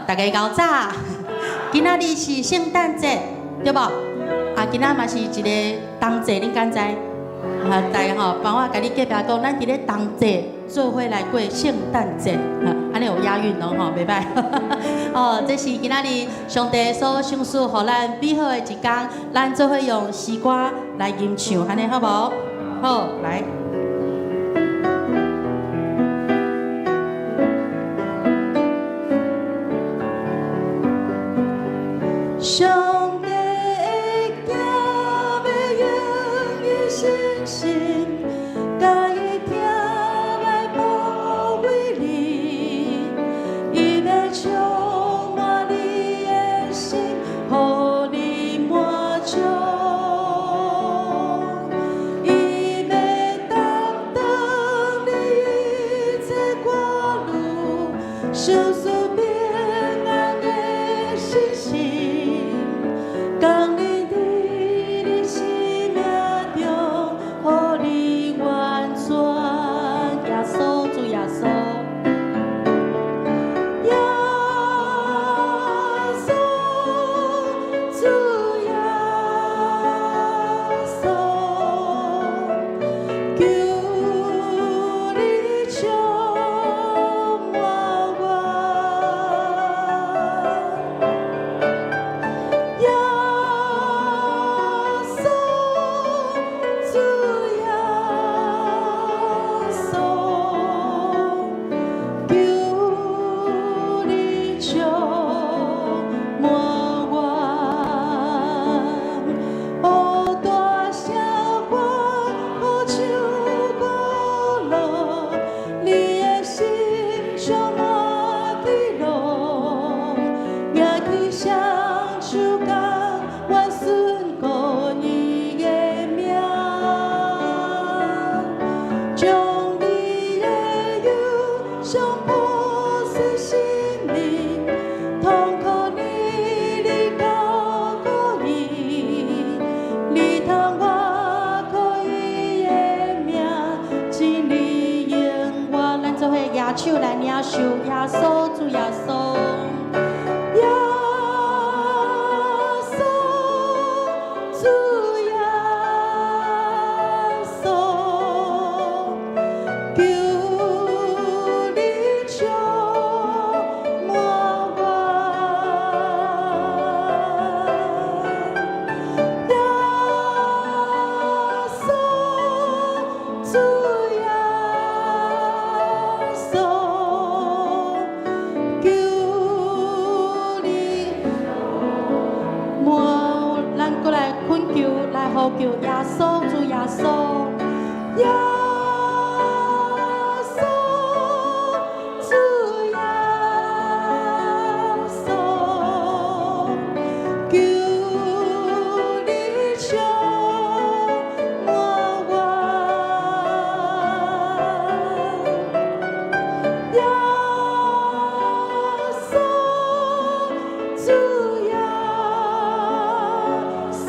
大家搞早，今仔日是圣诞节，对不？今仔嘛是一个冬节，恁敢知？大家帮我甲你隔壁讲，咱伫咧冬节做伙来过圣诞节，安尼有押韵咯袂歹。这是今仔日上帝所赏赐予咱美好的一天，咱做伙用诗歌来吟唱，安尼好无？好，来。上帝的子要永远信心，甲伊听来保卫你，伊要充满你的心，互你满足。伊要担当你一切挂虑，相信平安的信心。当你伫你生命中，互你完全，耶稣主耶稣，耶稣主耶稣，求你充满我。手来领受耶稣主耶稣，耶稣主耶稣，求你充满我，耶稣主。呼叫耶稣主耶稣，耶稣主耶稣，求你充满我，耶稣主耶稣。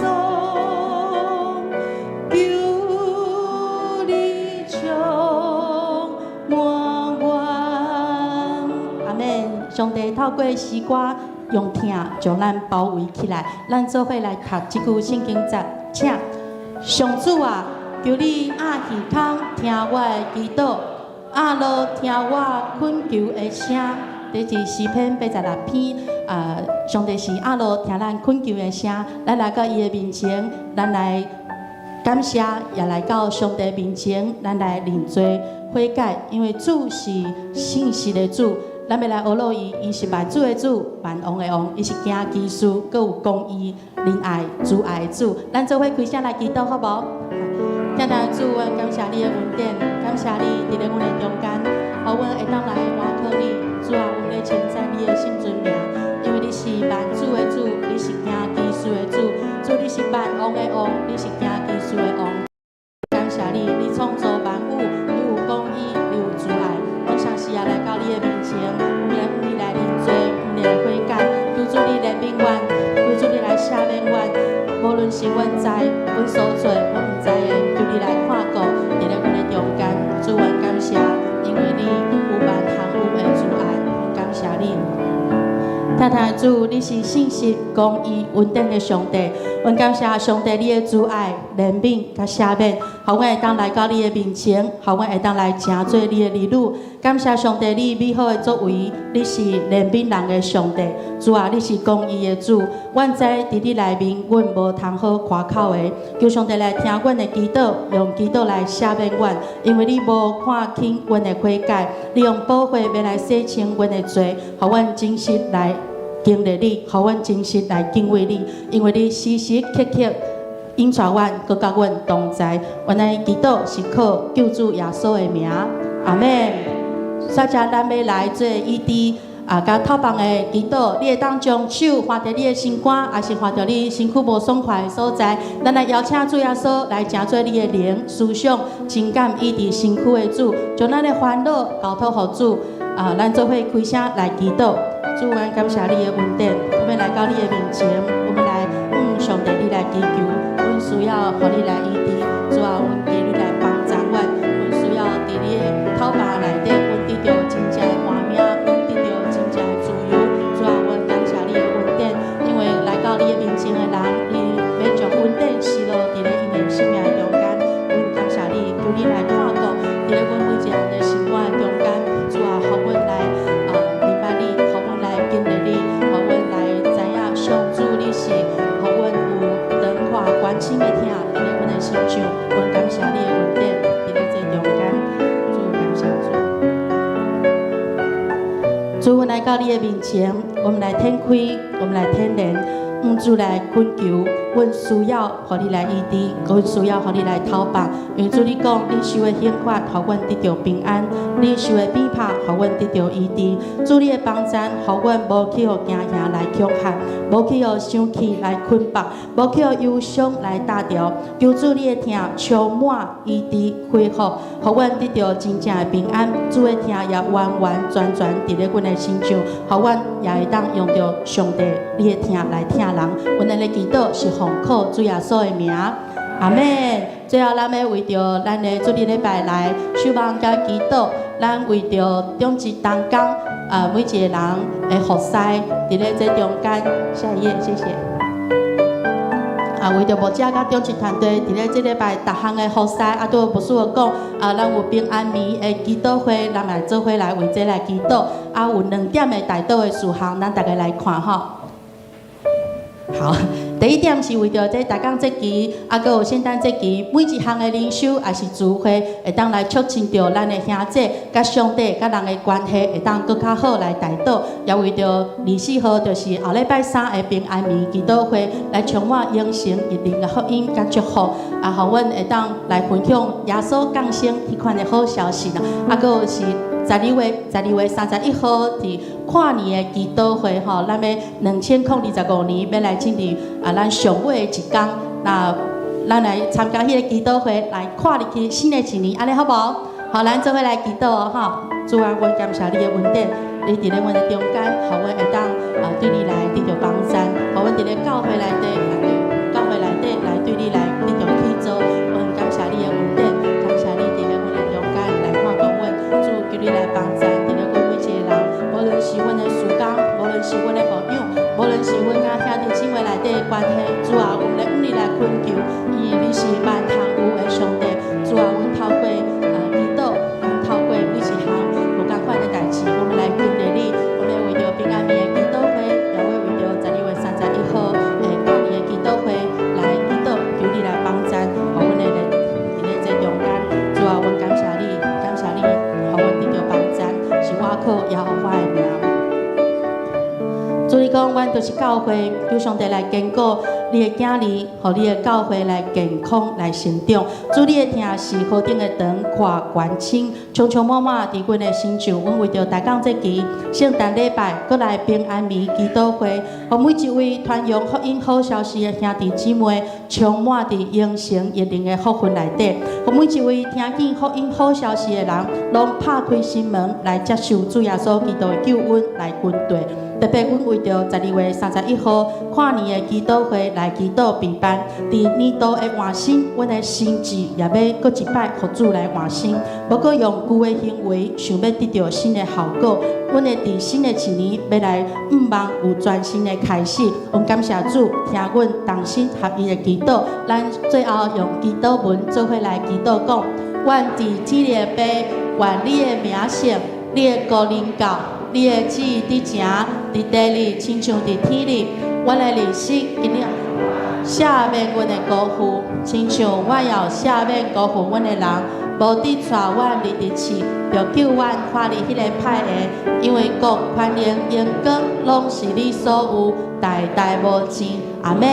上帝透过诗歌用听将咱包围起来，咱做伙来读这句圣经节，请上主啊，求你阿耳孔听我的祈祷，阿罗听我恳求的声。这是诗篇86篇，上帝是阿罗听咱恳求的声，咱来到伊的面前，咱来感谢，也来到上帝面前，咱来认罪悔改，因为主是信实的主。咱要来学乐伊，伊是万主的主，万王的王，伊是行奇事，佮有公义、仁爱、慈爱的主。咱做伙开声来祈祷，好无？听咱主，阮感谢你的恩典，感谢你伫咧阮的中间，互阮会当来倚靠你。主啊，阮咧称赞你的圣尊名，因为你是万主的主，你是行奇事的主，主你是万王的王，你是行奇事的王。感谢你，你创造万物，你有公义，你有慈爱。我相信也来到你的面前，免你来认罪，免悔改，求主你来免怨，求主你来赦免阮。无论是阮知、阮所做、阮毋知的，求你来看顾，伫咧阮的中间。主，阮感谢，因为你有万行有的慈爱，感谢你。听听主，你是信实、公义、稳定的上帝。阮感谢上帝你的慈爱、怜悯、甲赦免，互阮会当来到你的面前，互阮会当来成做你的儿女。感谢上帝你美好的作为，你是怜悯人的上帝。主啊，你是公义的主。阮知伫你内面，阮无通好夸口的。求上帝来听阮的祈祷，用祈祷来赦免阮，因为你无看轻阮的悔改，你用宝血要来洗清阮的罪，互阮真实来经历你，互阮真实来敬畏你，因为你时时刻刻引带阮，佮甲阮同在。阮的祈祷是靠救主耶稣的名，阿门。煞遮咱要来做伊滴甲透放的祈祷，你会当将手放伫你的心肝，也是放伫你身躯无爽快的所在。咱来邀请主耶稣来成做你的灵、思想、情感以及身躯的主，将咱的烦恼交托予主。咱做伙开声来祈祷。主，阮感谢你的恩典，我们来到你的面前，我们来上帝你来祈求，阮需要互你来医治，主啊，阮求你来帮助阮，阮需要伫你的头发内底，阮得到真正的安命，阮得到真正的自由。主啊，阮感谢你的恩典，因为来到你的面前的人，你要将恩典施落伫咧因的生命中间。阮感谢你，求你来看顾伫咧阮每一个人的生活中间，主啊，互阮来明白你。经历你，互阮来知影上主你是，互阮有长看关心的听，伫咧阮的心上，阮感谢你的恩典，伫咧这中间，主感谢主。主，阮来到你的面前，我们来天开，我们来天连。主来恳求，阮需要互你来医治，阮需要互你来讨办。因为主你讲，你受的刑罚，互阮得到平安；你受的鞭挞，互阮得到医治。主你的帮助，互阮无去互惊吓来恐吓，无去互生气来捆绑，无去互忧伤来打掉。求主你的听充满医治恢复，互阮得到真正的平安。主的听也完完全全伫咧阮的心上，互阮也会当用着上帝你的听来听人。阮的祈祷是奉靠主耶稣的名，阿门。最后，咱要为着咱的主日礼拜来守望甲祈祷，咱为着中职同工每一个人的服侍，伫咧这中间，下一页，谢谢。为着牧者甲中职团队伫咧这礼拜逐项的服侍，都有牧师讲，咱有平安暝的祈祷会，咱来做伙来为这来祈祷。有2点的大祷的事项，咱大家来看吼。好，第一点是为着这大港节期，还有圣诞节期，每一项的灵修也是聚会，会当来促进着咱的兄弟、甲上帝、甲人的关系，会当更较好来大祷。也为着24号，就是后礼拜3的平安暝祈祷会，来充满永生日灵的福音甲祝福，互阮会当来分享耶稣降生迄款的好消息啦。还有是12月31号伫跨年的祈祷会吼，咱要2025年要来进入咱上尾的一天，那咱来参加迄个祈祷会，来跨入去新的一年，安尼好无？好，咱做伙来祈祷哦吼。主啊，阮感谢你的恩典，你伫咧阮的中间，互阮会当对你来得到帮助，互阮伫咧教会内底来对你来得到起做。阮感谢你的恩典，感谢你伫咧阮的中间来看顾阮，主求你来帮助。无论是阮的事工，无论是阮的牧养，无论是阮甲兄弟姊妹内底的关系，主啊，阮来你来恳求，因为你是万通有的上帝。主啊，阮透过祈祷，阮透过每一项无共款的代志，我们来经历你。我们为着平安暝的祈祷会，也会为着12月31号跨年的祈祷会来祈祷，求你来帮助，互阮的伫咧这中间。主啊，阮感谢你，感谢你，互阮得到帮助，是我靠耶和华的名。主你讲，阮就是教会，求上帝来坚固你的囝儿，互你的教会来健康来成长。主你的听是何等的长阔关清，充充满满伫阮的心上。阮为着大港节期、圣诞礼拜，搁来平安暝祈祷会，互每一位传扬福音好消息的兄弟姊妹，充满伫永生一灵的福分内底。互每一位听见福音好消息的人，拢拍开心门来接受主耶稣基督的救恩来军队。特别，阮为着12月31号跨年的祈祷会来来祈祷平安。伫年度的换新，阮的心志也要搁一摆，互主来换新。无搁用旧的行为，想要得到新的效果。阮会伫新的一年，要来望有全新的开始。阮感谢主，听阮同心合意的祈祷。咱最后用祈祷文做伙来祈祷讲：愿伫天里的爸，愿你的名圣，你的国临到，你的旨意伫城，伫地里，亲像伫天里。阮的日子今日赦免阮的辜负，亲像我也赦免辜负阮的人。无伫带阮入地市，就救阮看离迄个歹个，因为国、权力、荣光，拢是你所有，代代无尽。阿门。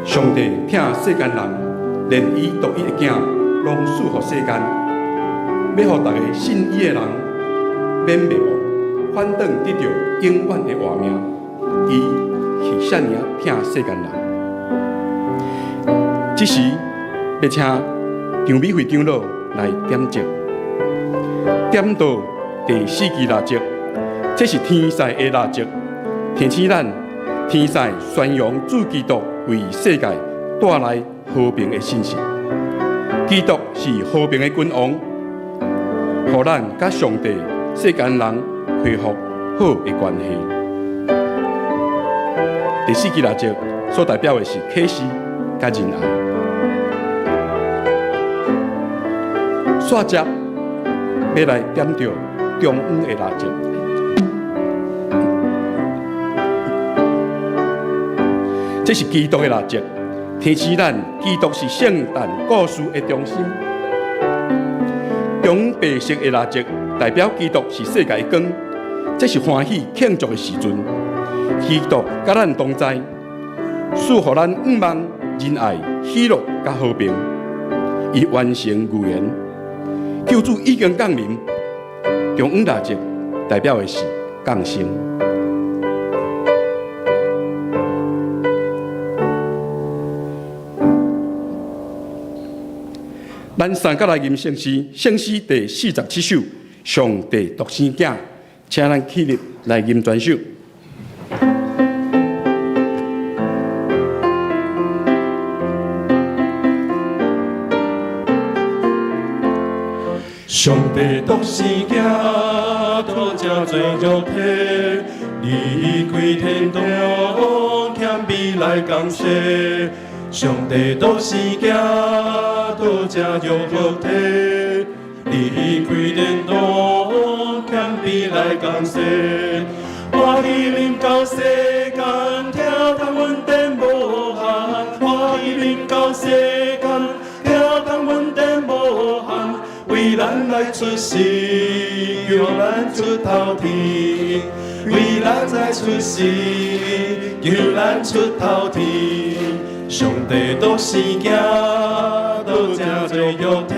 上帝疼世间人，连伊独一的囝拢赐予世间，要予大家信伊的人免灭亡，反倒得到永远的活命。伊是遐尔疼世间人。这时要请张美惠长老来点烛，点到第4支蜡烛，这是天使的蜡烛，提醒咱天使宣扬主基督为世界带来和平的信息。基督是和平的君王，互咱甲上帝、世间人恢复好的关系。第4支蜡烛所代表的是启示甲仁爱。煞接要来点着中央的蜡烛。这是基督的蜡烛，提示咱基督是圣诞故事的中心。中白色的蜡烛代表基督是世界的光，这是欢喜庆祝的时阵。基督甲咱同在，赐予咱盼望、仁爱、喜乐甲和平。伊完成预言，救主已经降临。中央蜡烛代表的是降生。咱三甲来吟圣诗，圣诗第47首《上帝独生子》，请咱起立来吟全首。上帝独生子，托正做肉体，离开天堂，欠美来降世。上帝独生子，托正做肉体，离开天堂，欠美来降世。欢喜临到世间，听谈阮典无限。欢喜临到世间，听谈阮典无限。为咱来出世，叫咱出头天；为咱来出世，叫咱出头天。上帝独生子，道成做肉体，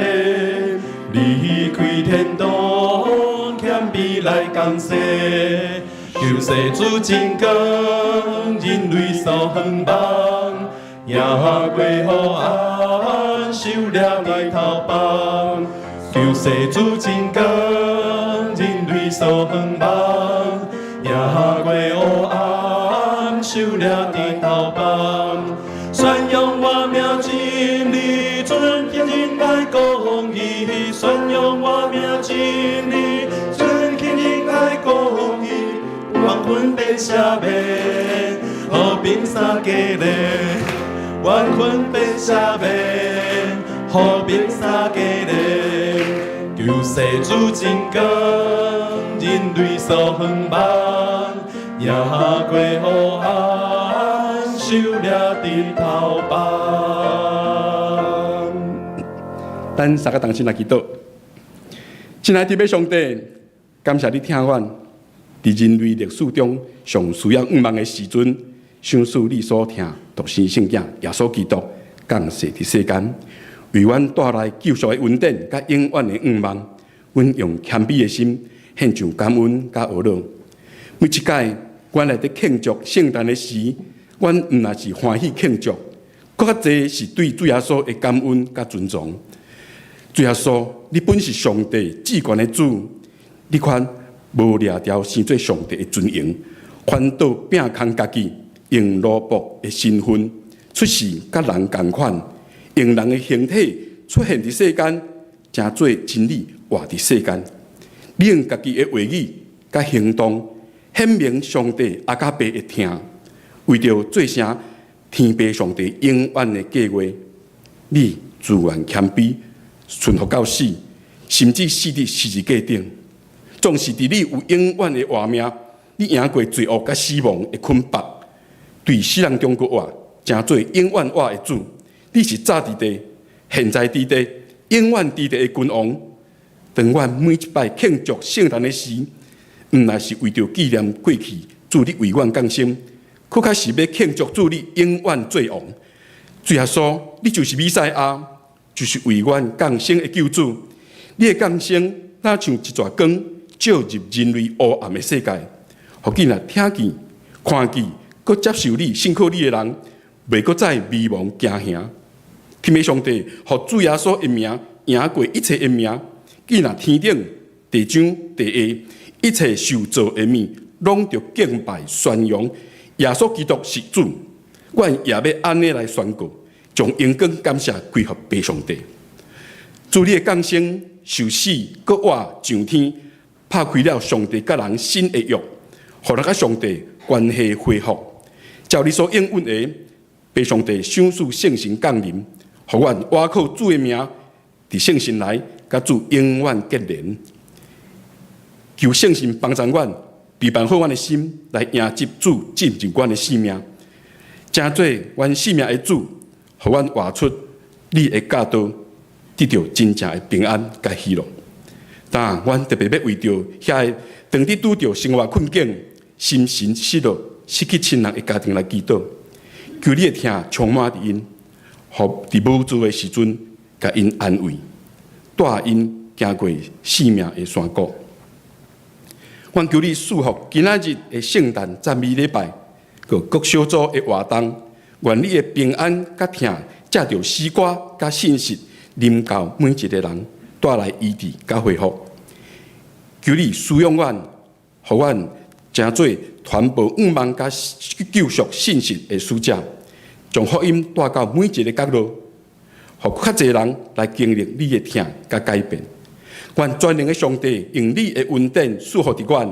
离开天堂，欠美来降世。救世主真光，人类受远望，赢过黑暗，受了日头棒。救世主真光，人类所远望，赢过黑暗，受了日头棒。宣扬我名真理，尊敬人爱公义，宣扬我名真理，尊敬人爱公义，冤魂变赦免，和平三家咧，冤魂变赦免，和平三家咧，救世主真光，人类所盼望，也过好安，受了顶头棒。咱三个同心来祈祷。亲爱的弟兄弟，感谢你听阮，伫人类历史中上需要仰望的时阵，想使你所听独生圣子耶稣基督降世伫世间，为阮带来救赎的恩典甲永远的仰望。阮用谦卑的心献上感恩甲懊恼。每一届阮来伫庆祝圣诞的时，阮毋但是欢喜庆祝，更较侪是对主耶稣的感恩甲尊重。主耶稣，你本是上帝至高的主，你看无掠条生做上帝的尊荣，反倒摒空家己，用奴仆的身份出世，甲人同款，用人的形体出现伫世间，成做真理活伫世间。你用家己的话语甲行动，显明上帝阿加伯的听，为着做成天父上帝永远的计划，你自愿谦卑。顺服到死，甚至死伫十字架顶，总是伫你有永远的活命，你赢过罪恶甲死亡的捆绑，对世人中国活，成做永远活的主。你是早伫地，现在伫地，永远伫地的君王。当阮每一摆庆祝圣诞的时，毋但是为着纪念过去主你为阮降生，更较是要庆祝主你永远做王。主耶稣，你就是弥赛亚。就是为阮降生的救主，你的降生若像一撮光，照入人类黑暗的世界，互今仔听见、看见，佮接受你、信靠你的人，袂佮再迷茫惊吓。天父上帝，互主耶稣的名赢过一切的名，今仔天顶、地上、地下，一切受造的物，拢着敬拜宣扬耶稣基督是主。阮也要安尼来宣告。将荣光感谢归给父上帝，主你的降生、受死、搁活上天，拍开了上帝甲人新的约，互咱甲上帝关系恢复。照你所应允的，父上帝赏赐圣神降临，互阮倚靠主的名，伫圣神内甲主永远结连。求圣神帮助阮，陪伴好阮的心，来迎接主进入阮的生命，成做阮生命的主。互阮活出你的教导，得到真正的平安甲喜乐。但阮特别要为着遐个当你拄着生活困境、心神失落、失去亲人的家庭来祈祷，求你的听充满伫因，互伫无助的时阵，甲因安慰，带因行过生命的山谷。阮求你祝福今仔日的圣诞赞美礼拜，佮各小组的活动。愿你的平安甲疼，借着诗歌甲信息，临到每一个人，带来医治甲恢复。求你使用阮，互阮成做传播仰望甲救赎信息的使者，将福音带到每一个角落，互较侪人来经历你的疼甲改变。愿全能的上帝用你的恩典赐福伫阮，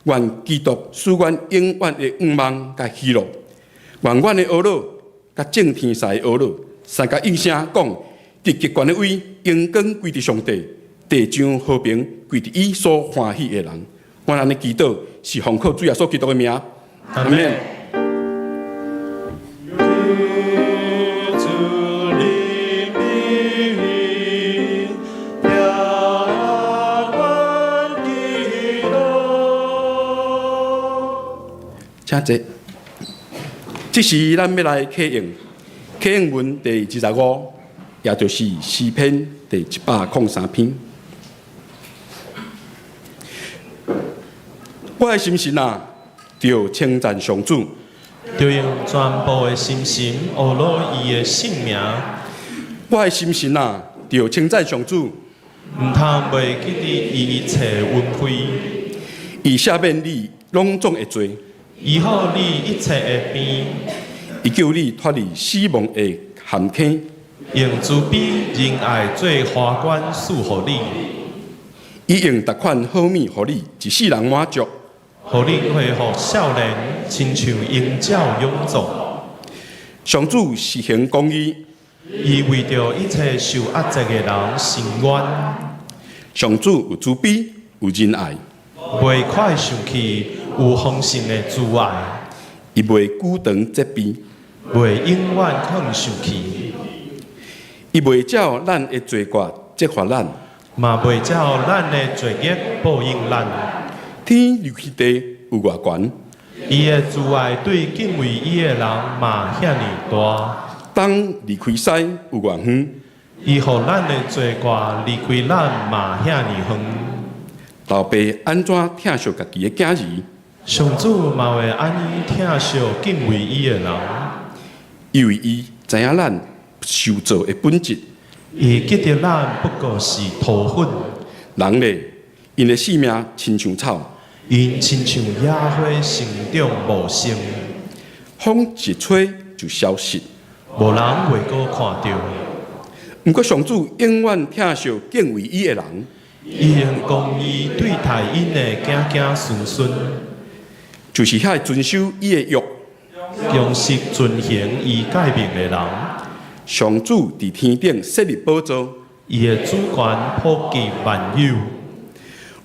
愿基督使阮永远的仰望甲喜乐。愿阮的懊恼，甲正天使的懊恼，三甲应声讲：伫极权的位，荣光归伫上帝；地上和平归伫伊所欢喜的人。阮安尼祈祷，是奉靠主耶稣基督的名。阿门。请坐。这是咱要来启用文第25，也就是诗篇第103篇。我的心神啊，就称赞上主，就用全部的心神学罗伊的性命。我的心神啊，就称赞上主，唔通袂记得伊一切恩惠，以赦免你拢总会做。医好你一切的病，伊救你脱离死亡的陷阱，用慈悲仁爱做花冠赐予你，伊用逐款好物予你一世人满足。互你恢复少年，亲像鹰鸟勇壮。上主实行公义，伊为着一切受压制的人伸冤，上主有慈悲，有仁爱，袂快生气，有丰盛的慈爱，伊袂久长责备，袂永远肯生气，伊袂照咱的罪过责罚咱。嘛袂照咱的罪孽报应咱。天离去地有偌悬，伊的慈爱对敬畏伊的人嘛遐尼大，东离开西有偌远，伊互咱的罪过离开咱嘛遐尼远。老爸安怎疼惜家己的囝儿？上主嘛会安尼疼惜敬畏伊的人，因为伊知影咱受造的本质。伊记得咱不过是土粉，人咧，因的性命亲像草，因亲像野花生长无生，风一吹就消失。无人会阁看到。毋过上主永远疼惜敬畏伊的人，伊用公义对待因的子子孙孙，就是遐遵守伊的约。用实遵行伊诫命的人，上主伫天顶设立宝座，伊的主权普及万有，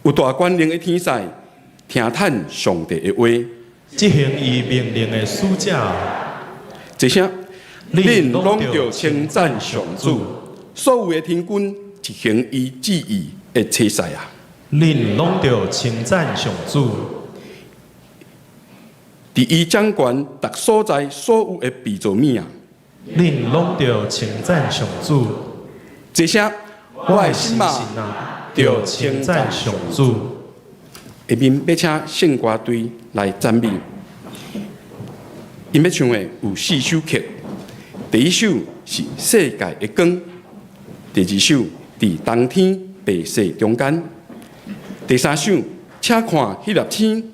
有大权能的天使听叹上帝的话，执行伊命令的使者，这声恁拢着称赞上主。所有的天君执行伊旨意的车赛啊！恁拢着称赞上主。伫伊掌权逐所在所有的被造物啊！恁拢着称赞上主。这声我的心嘛，啊，着称赞上主。下面要请圣歌队来赞美，因要唱的有4首曲，第一首是《世界的光》，第二首伫冬天白雪中间，第三首请看迄粒星，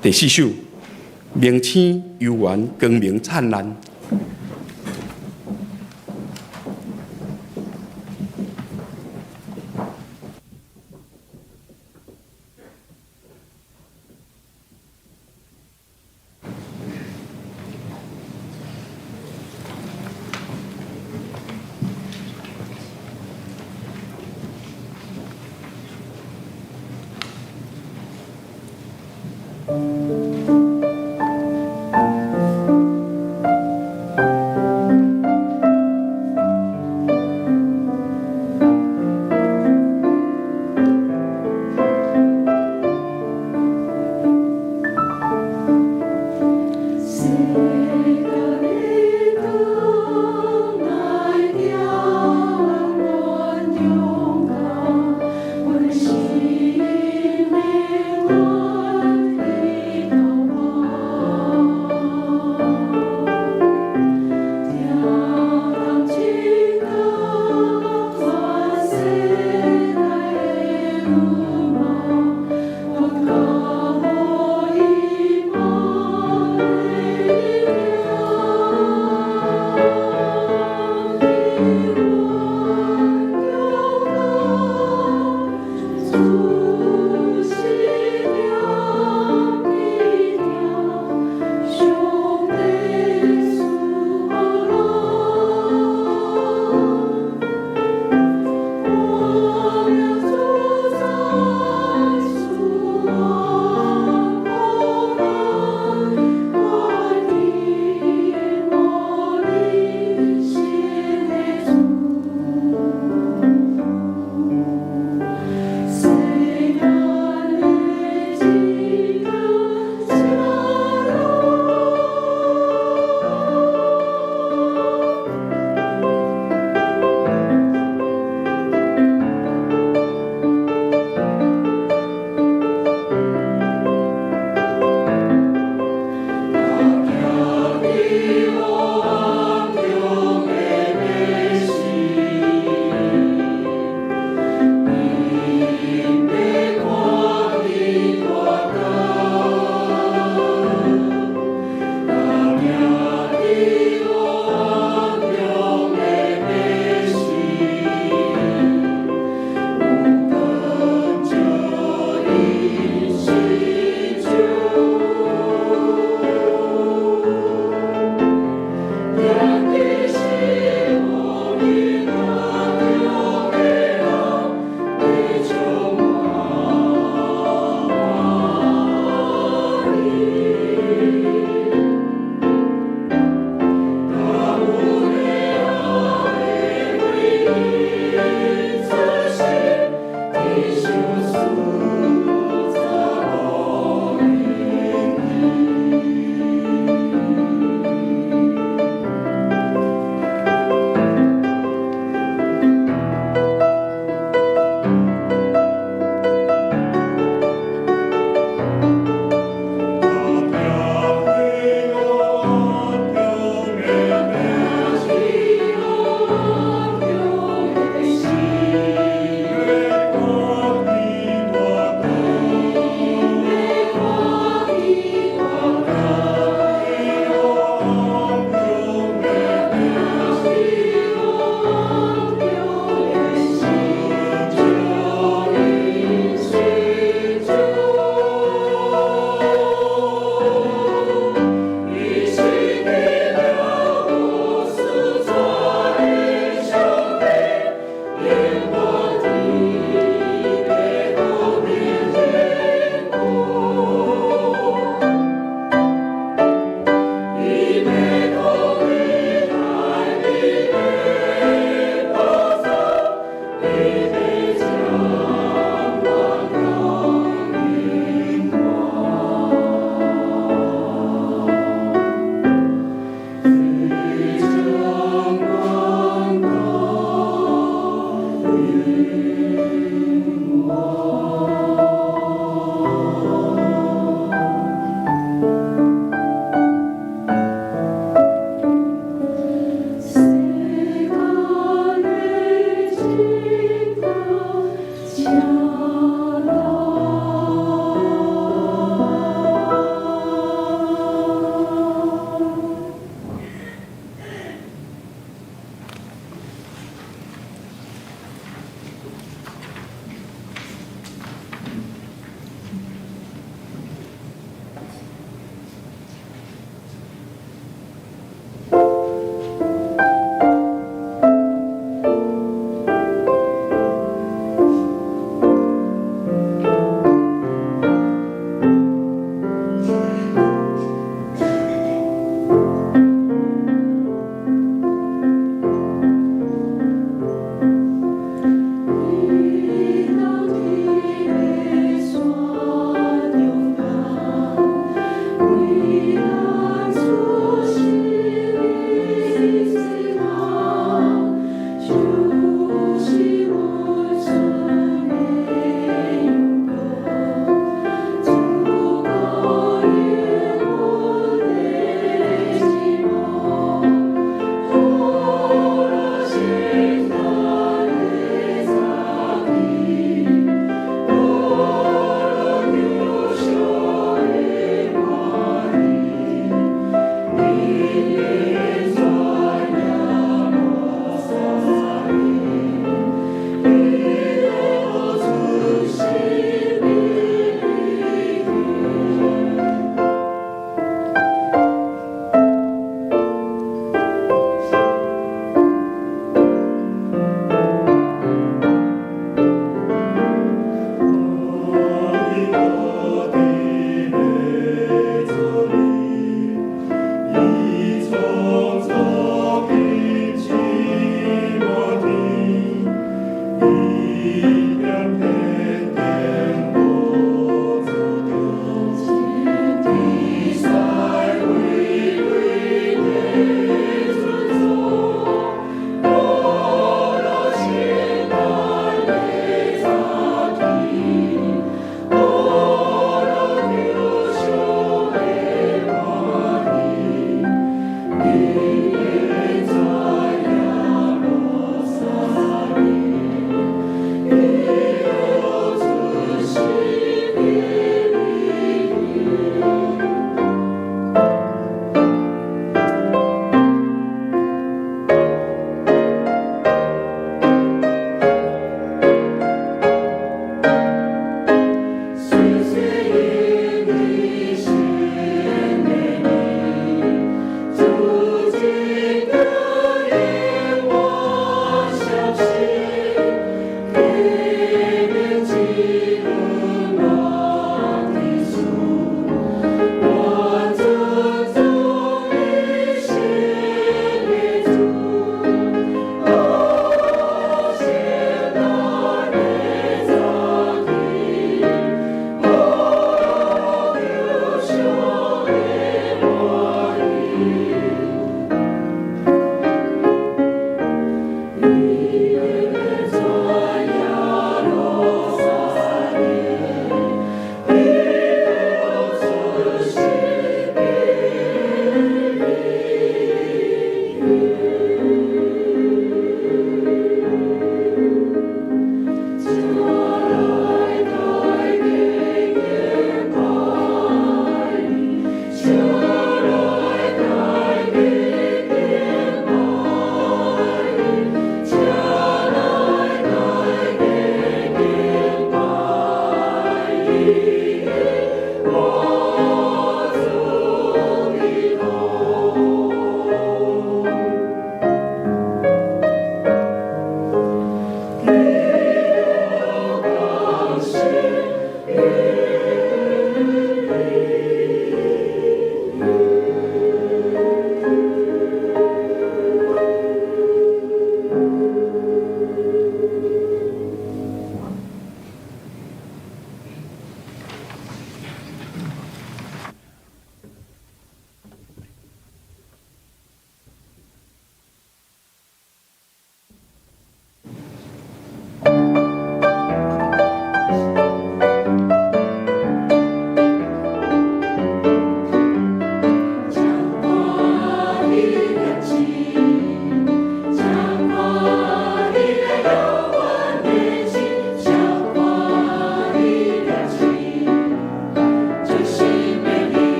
第四首明星悠远光明灿烂。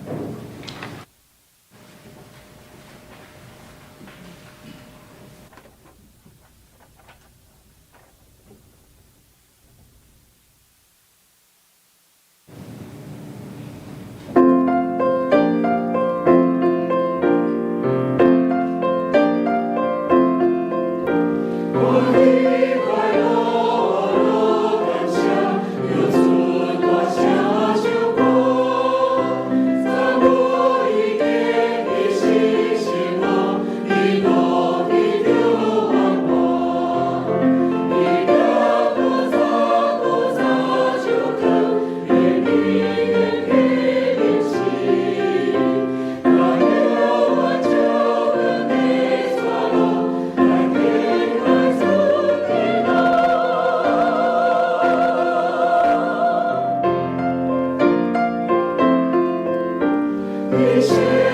主是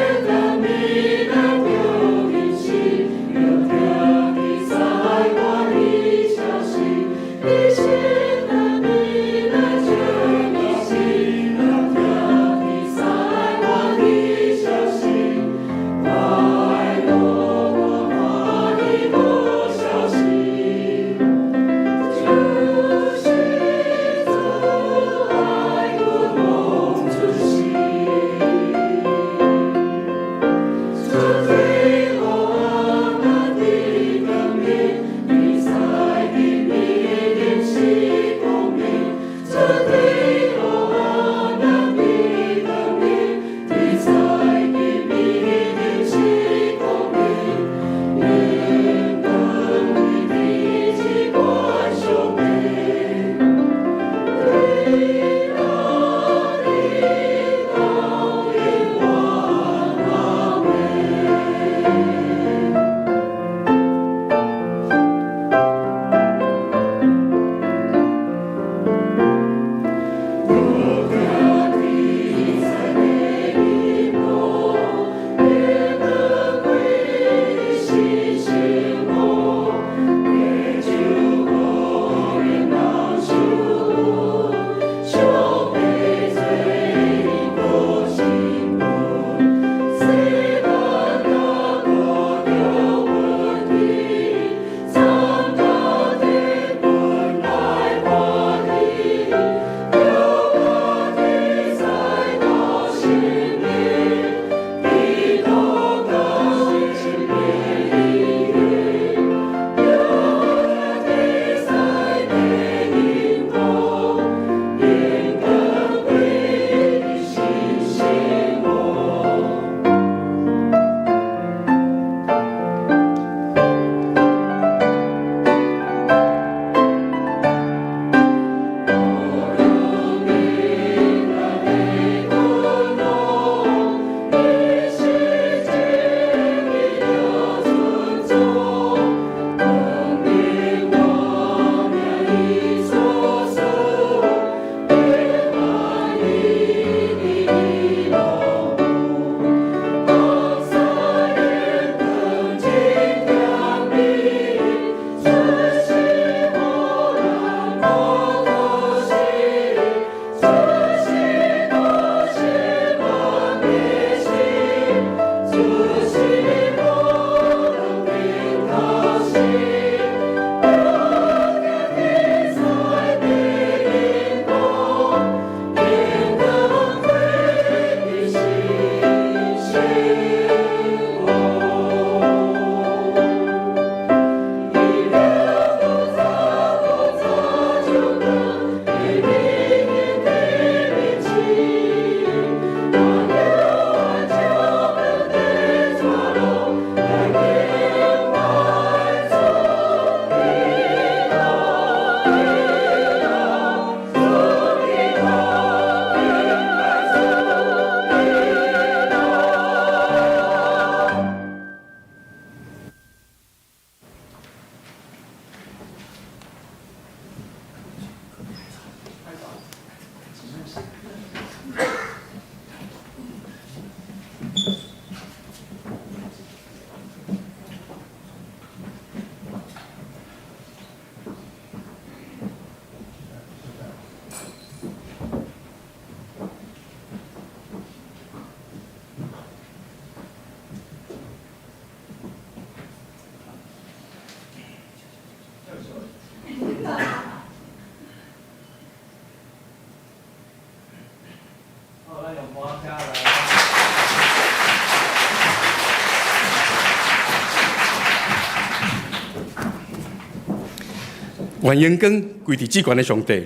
愿永光归伫至高的上帝，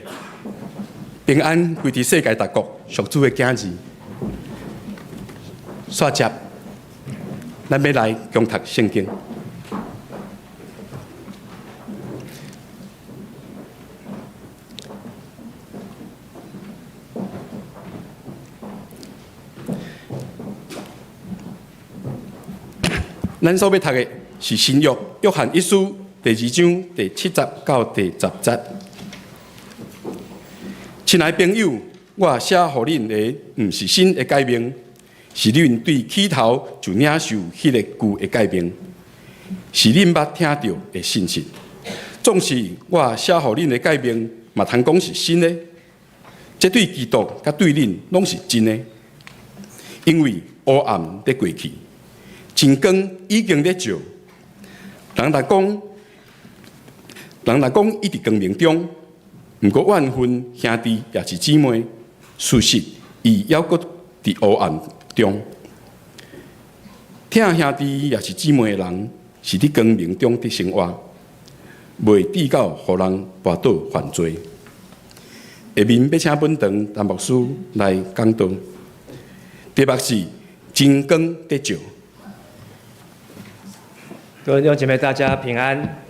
平安归伫世界各国属主的囝儿。煞接，咱要来共读圣经。咱所要读的是新约约翰一书第2章第7节到第10节。亲爱朋友，我写予恁的，毋是新的诫命，是恁对起头就领受迄个旧的诫命，是恁捌听到的信息。总是我写予恁的诫命，嘛通讲是新的，这对基督甲对恁拢是真的，因为黑暗在过去。真光已经在照，人若讲伊伫光明中，毋过怨恨兄弟也是姊妹，事实伊犹阁伫黑暗中。疼兄弟也是姊妹的人，是伫光明中的生活，袂抵到互人跋倒犯罪。下面要请本堂陈牧师来讲道，题目是真光在照。各位弟兄姐妹，大家平安。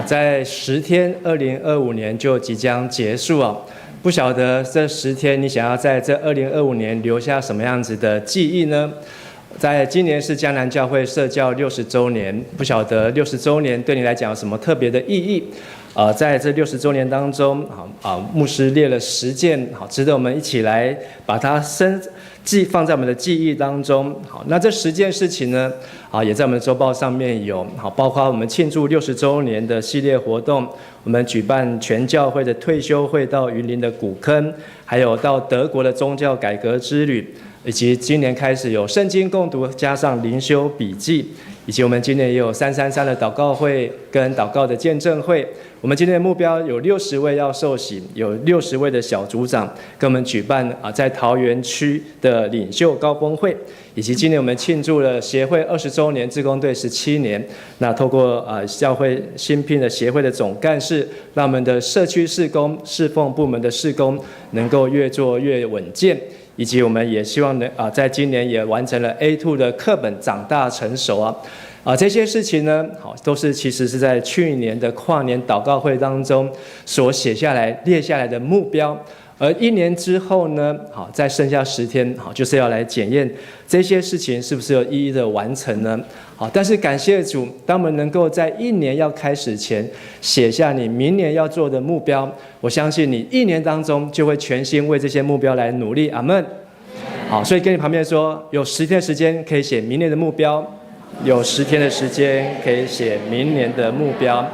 在10天，2025年就即将结束啊！不晓得这10天，你想要在这2025年留下什么样子的记忆呢？在今年是江南教会社教60周年，不晓得60周年对你来讲有什么特别的意义？在这60周年当中，牧师列了10件，值得我们一起来把它放在我们的记忆当中。好，那这10件事情呢，也在我们的周报上面有，包括我们庆祝60周年的系列活动，我们举办全教会的退休会到云林的古坑，还有到德国的宗教改革之旅，以及今年开始有圣经共读加上灵修笔记，以及我们今年也有333的祷告会跟祷告的见证会。我们今天的目标有60位要受洗，有60位的小组长跟我们举办在桃园区的领袖高峰会，以及今年我们庆祝了协会20周年，志工队17年。那透过教会新聘的协会的总干事，让我们的社区事工、侍奉部门的事工能够越做越稳健。以及我们也希望在今年也完成了 A2 的课本长大成熟这些事情呢，都是其实是在去年的跨年祷告会当中所写下来、列下来的目标。而1年之后呢，在剩下10天，就是要来检验这些事情是不是有一一的完成呢？但是感谢主，当我们能够在1年要开始前写下你明年要做的目标，我相信你1年当中就会全心为这些目标来努力。阿们。好，所以跟你旁边说，有10天的时间可以写明年的目标，有10天的时间可以写明年的目标。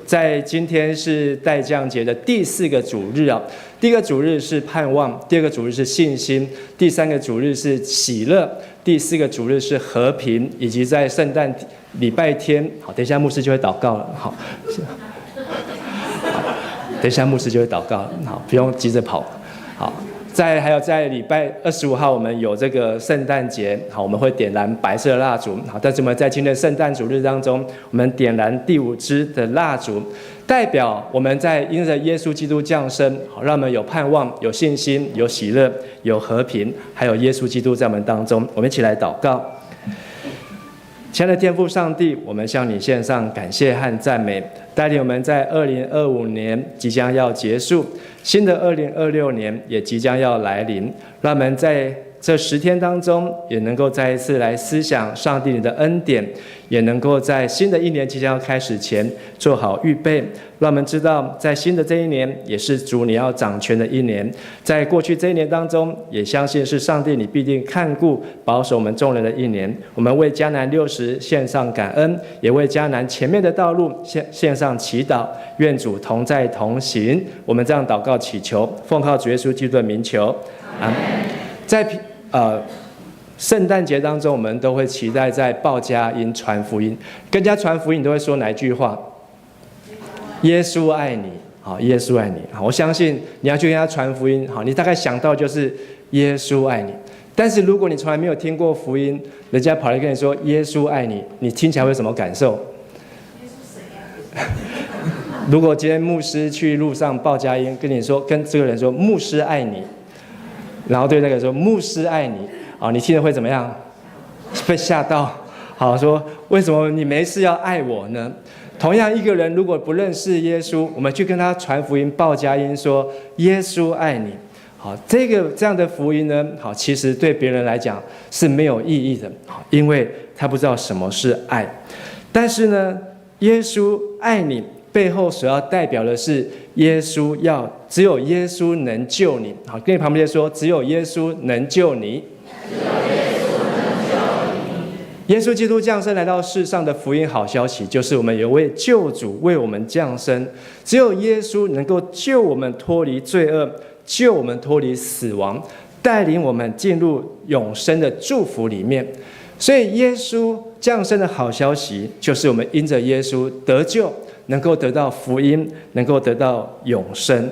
在今天是代降节的第4个主日第一个主日是盼望，第2个主日是信心，第3个主日是喜乐，第4个主日是和平，以及在圣诞礼拜天，好，等一下牧师就会祷告了，好，等一下牧师就会祷告了，好，不用急着跑，好。还有在礼拜25号，我们有这个圣诞节，好，我们会点燃白色的蜡烛，好，但是我们在今天的圣诞主日当中，我们点燃第5支的蜡烛，代表我们在因着耶稣基督降生，好，让我们有盼望、有信心、有喜乐、有和平，还有耶稣基督在我们当中，我们一起来祷告。亲爱的天父上帝，我们向你献上感谢和赞美，带领我们在2025年即将要结束，新的2026年也即将要来临，让我们在这10天当中，也能够再一次来思想上帝你的恩典，也能够在新的一年即将要开始前做好预备，让我们知道在新的这一年也是主你要掌权的一年，在过去这一年当中，也相信是上帝你必定看顾保守我们众人的一年。我们为迦南60献上感恩，也为迦南前面的道路献上祈祷，愿主同在同行。我们这样祷告祈求，奉靠主耶稣基督的名求，阿们。在圣诞节当中，我们都会期待在报佳音、传福音。跟人家传福音，你都会说哪一句话？耶稣爱你，好，耶稣爱你。好，我相信你要去跟他传福音，好，你大概想到就是耶稣爱你。但是如果你从来没有听过福音，人家跑来跟你说耶稣爱你，你听起来会有什么感受？如果今天牧师去路上报佳音，跟你说，跟这个人说牧师爱你，然后对那个人说牧师爱你，你听了会怎么样？被吓到。好，说为什么你没事要爱我呢？同样一个人如果不认识耶稣，我们去跟他传福音报佳音，说耶稣爱你。好，这样的福音呢，好，其实对别人来讲是没有意义的，因为他不知道什么是爱。但是呢，耶稣爱你背后所要代表的是只有耶稣能救你。好，跟你旁边说，只有耶稣能救你。耶稣基督降生来到世上的福音好消息，就是我们有位救主为我们降生，只有耶稣能够救我们脱离罪恶，救我们脱离死亡，带领我们进入永生的祝福里面。所以耶稣降生的好消息，就是我们因着耶稣得救，能够得到福音，能够得到永生。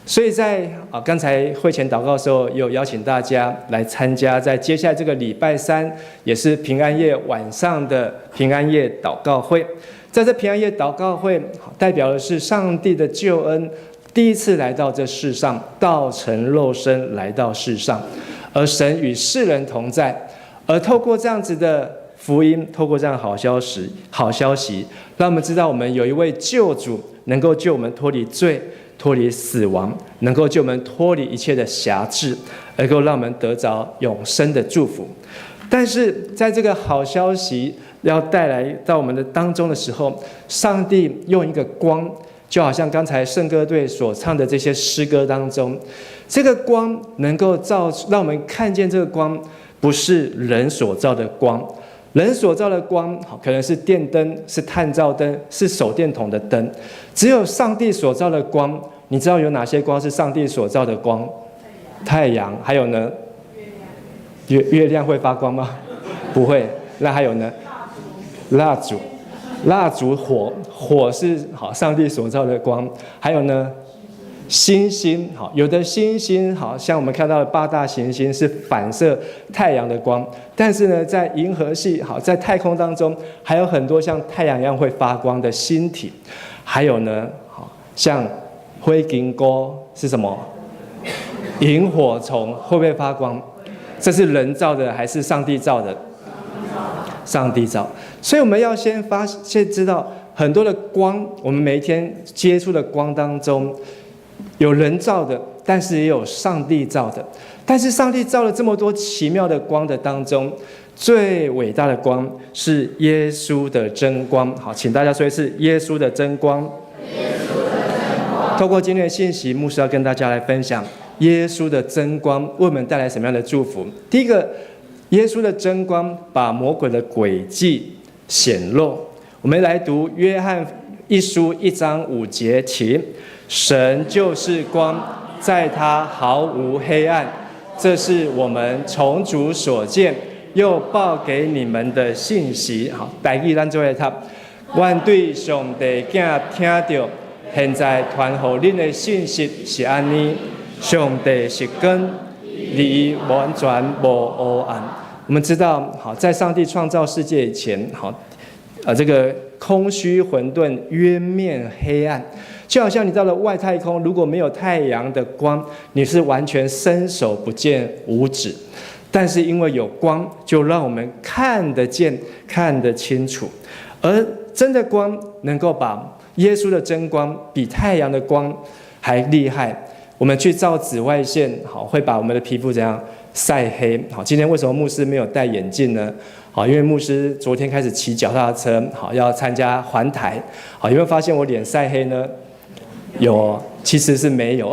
所以在刚才会前祷告的时候，有邀请大家来参加，在接下来这个礼拜3，也是平安夜晚上的平安夜祷告会。在这平安夜祷告会，代表的是上帝的救恩第一次来到这世上，道成肉身来到世上，而神与世人同在。而透过这样子的福音，透过这样的好消息，让我们知道我们有一位救主，能够救我们脱离罪，脱离死亡，能够救我们脱离一切的辖制，能够让我们得着永生的祝福。但是在这个好消息要带来到我们的当中的时候，上帝用一个光，就好像刚才圣歌队所唱的这些诗歌当中，这个光能够让我们看见这个光不是人所造的光。人所造的光可能是电灯，是探照灯，是手电筒的灯，只有上帝所造的光。你知道有哪些光是上帝所造的光？太阳，还有呢？月亮会发光吗？不会。那还有呢？蜡烛，火是上帝所造的光。还有呢？星星，有的星星像我们看到的8大行星是反射太阳的光，但是呢，在银河系在太空当中，还有很多像太阳一样会发光的星体。还有呢，像灰金钩是什么？萤火虫会不会发光？这是人造的还是上帝造的？上帝造。所以我们要先知道很多的光，我们每一天接触的光当中，有人造的，但是也有上帝造的。但是上帝造了这么多奇妙的光的当中，最伟大的光是耶稣的真光。好，请大家说一次：耶稣的真光。耶稣的真光。透过今天的信息，牧师要跟大家来分享耶稣的真光为我们带来什么样的祝福。第一个，耶稣的真光把魔鬼的诡计显露。我们来读约翰一书1章5节，请。神就是光，在他毫无黑暗，这是我们从主所见又报给你们的信息。好，台语咱做一读。阮对上帝囝听到，现在传给恁的信息是安尼：上帝是光，离完全无黑暗。我们知道，好，在上帝创造世界以前，好，这个空虚混沌，渊面黑暗。就好像你到了外太空，如果没有太阳的光，你是完全伸手不见五指。但是因为有光，就让我们看得见、看得清楚。而真的光能够把耶稣的真光比太阳的光还厉害。我们去照紫外线，好，会把我们的皮肤怎样晒黑。好，今天为什么牧师没有戴眼镜呢？好，因为牧师昨天开始骑脚踏车，好，要参加环台。好，有没有发现我脸晒黑呢？有，其实是没有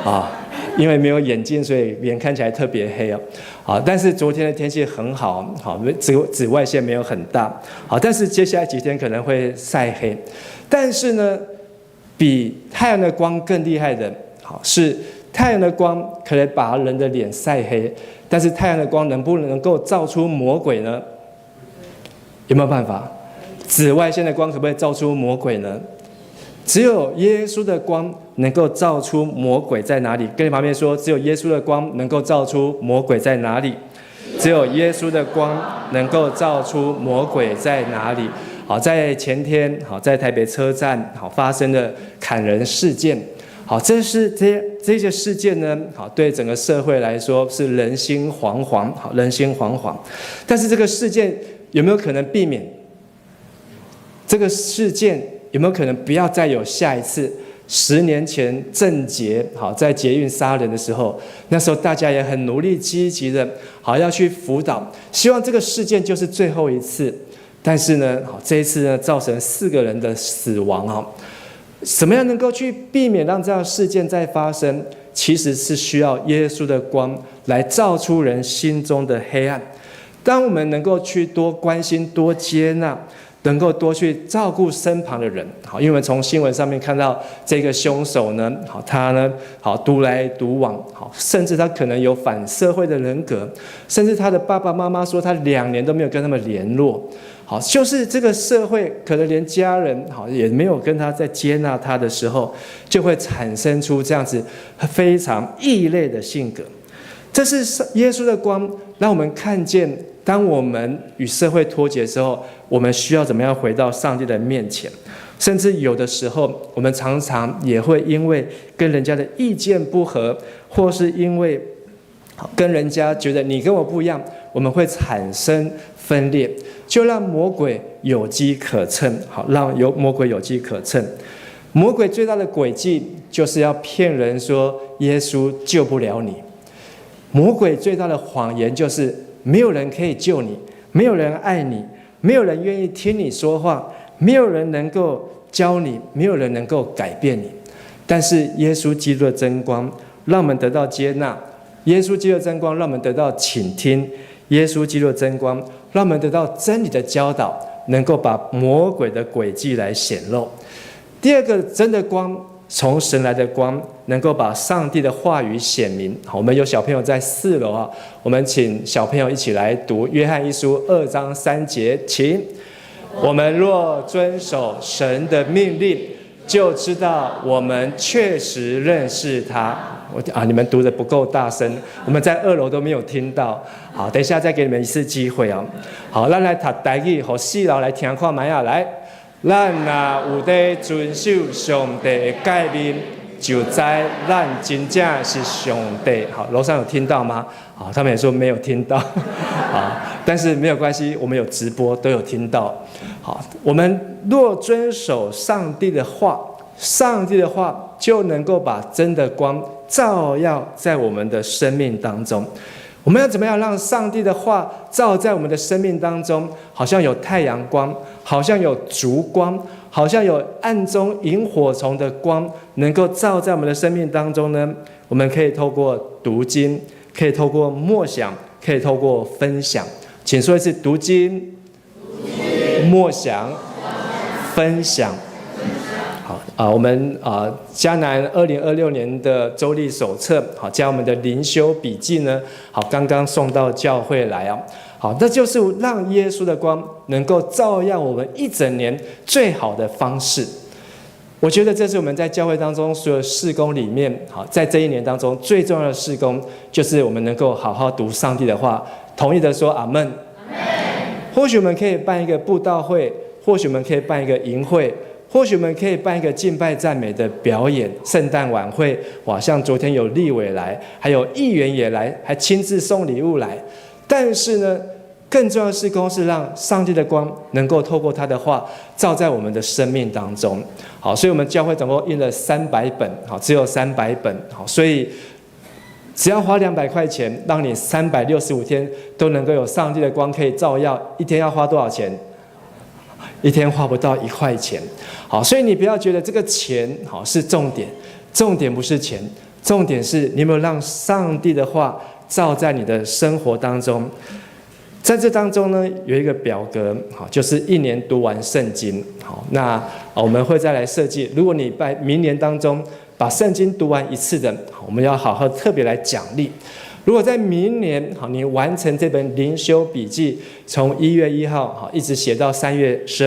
啊，因为没有眼镜，所以脸看起来特别黑哦。好，但是昨天的天气很好，好，紫外线没有很大，好，但是接下来几天可能会晒黑。但是呢，比太阳的光更厉害的，好，是太阳的光可以把人的脸晒黑，但是太阳的光能不能够照出魔鬼呢？有没有办法？紫外线的光可不可以照出魔鬼呢？只有耶稣的光能够照出魔鬼在哪里。跟你旁边说，只有耶稣的光能够照出魔鬼在哪里。只有耶稣的光能够照出魔鬼在哪里。好，在前天，好，在台北车站，好，发生了砍人事件。好，这些事件呢，好，对整个社会来说是人心惶惶，好，人心惶惶。但是这个事件有没有可能避免？这个事件有没有可能不要再有下一次？10年前郑捷好在捷运杀人的时候，那时候大家也很努力积极的，好要去辅导，希望这个事件就是最后一次。但是呢，好这一次呢，造成4个人的死亡啊。怎么样能够去避免让这样的事件再发生？其实是需要耶稣的光来照出人心中的黑暗。当我们能够去多关心、多接纳，能够多去照顾身旁的人，好，因为我们从新闻上面看到这个凶手呢，好，他呢，好独来独往，好，甚至他可能有反社会的人格，甚至他的爸爸妈妈说他2年都没有跟他们联络，好，就是这个社会可能连家人好也没有跟他在接纳他的时候，就会产生出这样子非常异类的性格。这是耶稣的光，让我们看见，当我们与社会脱节的时候，我们需要怎么样回到上帝的面前？甚至有的时候，我们常常也会因为跟人家的意见不合，或是因为跟人家觉得你跟我不一样，我们会产生分裂，就让魔鬼有机可乘。好，让魔鬼有机可乘。魔鬼最大的诡计就是要骗人说耶稣救不了你。魔鬼最大的谎言就是没有人可以救你，没有人爱你，没有人愿意听你说话，没有人能够教你，没有人能够改变你。但是耶稣基督的真光让我们得到接纳，耶稣基督的真光让我们得到倾听，耶稣基督的真光让我们得到真理的教导，能够把魔鬼的诡计来显露。第二个真的光，从神来的光，能够把上帝的话语显明。好，我们有小朋友在4楼啊，我们请小朋友一起来读约翰一书2章3节，请。我们若遵守神的命令，就知道我们确实认识他。你们读的不够大声，我们在2楼都没有听到。好，等一下再给你们一次机会啊。好，咱来读台语，和4楼来听看麦啊来。咱若有在遵守上帝的诫命，就知咱真正是上帝。好，楼上有听到吗？好，他们也说没有听到。好，但是没有关系，我们有直播都有听到。好，我们若遵守上帝的话，上帝的话就能够把真的光照耀在我们的生命当中。我们要怎么样让上帝的话照在我们的生命当中？好像有太阳光，好像有烛光，好像有暗中萤火虫的光，能够照在我们的生命当中呢？我们可以透过读经，可以透过默想，可以透过分享。请说一次：读经、默想、分享。好，我们迦南2026年的周历手册，好，将我们的灵修笔记呢，好，刚刚送到教会来啊。好，这就是让耶稣的光能够照耀我们一整年最好的方式。我觉得这是我们在教会当中所有事工里面，好，在这一年当中最重要的事工，就是我们能够好好读上帝的话。同意的说阿们。或许我们可以办一个布道会，或许我们可以办一个营会，或许我们可以办一个敬拜赞美的表演、圣诞晚会。哇，像昨天有立委来，还有议员也来，还亲自送礼物来。但是呢，更重要的事工是让上帝的光能够透过他的话照在我们的生命当中。好，所以我们教会总共印了300本，好，只有300本，好，所以只要花200块钱，让你365天都能够有上帝的光可以照耀。一天要花多少钱？一天花不到1块钱。好，所以你不要觉得这个钱好是重点，重点不是钱，重点是你有没有让上帝的话照在你的生活当中。在这当中呢，有一个表格，好，就是1年读完圣经。好，那我们会再来设计，如果你在明年当中把圣经读完1次的，我们要好好特别来奖励。如果在明年你完成这本灵修笔记，从1月1号一直写到12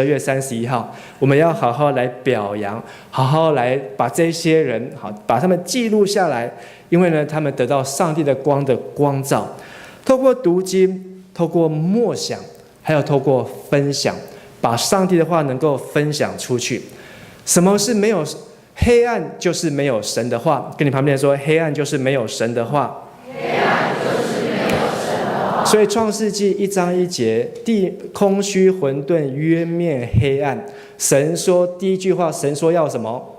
月31号，我们要好好来表扬，好好来把这些人把他们记录下来，因为呢，他们得到上帝的光的光照，透过读经，透过默想，还有透过分享，把上帝的话能够分享出去。什么是没有黑暗？就是没有神的话。跟你旁边人说，黑暗就是没有神的话。所以创世纪1章1节，地空虚混沌，渊面黑暗。神说第一句话，神说要什么？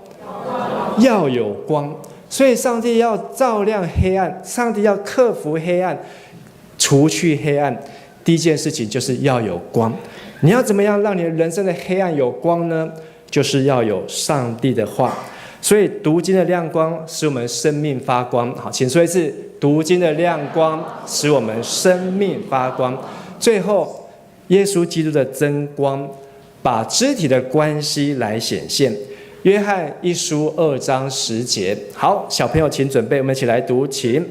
要有光。所以上帝要照亮黑暗，上帝要克服黑暗，除去黑暗。第一件事情就是要有光。你要怎么样让你的人生的黑暗有光呢？就是要有上帝的话。所以读经的亮光使我们生命发光。好，请说一次，读经的亮光使我们生命发光。最后，耶稣基督的真光把肢体的关系来显现。约翰一书2章10节。好，小朋友请准备，我们一起来读，请。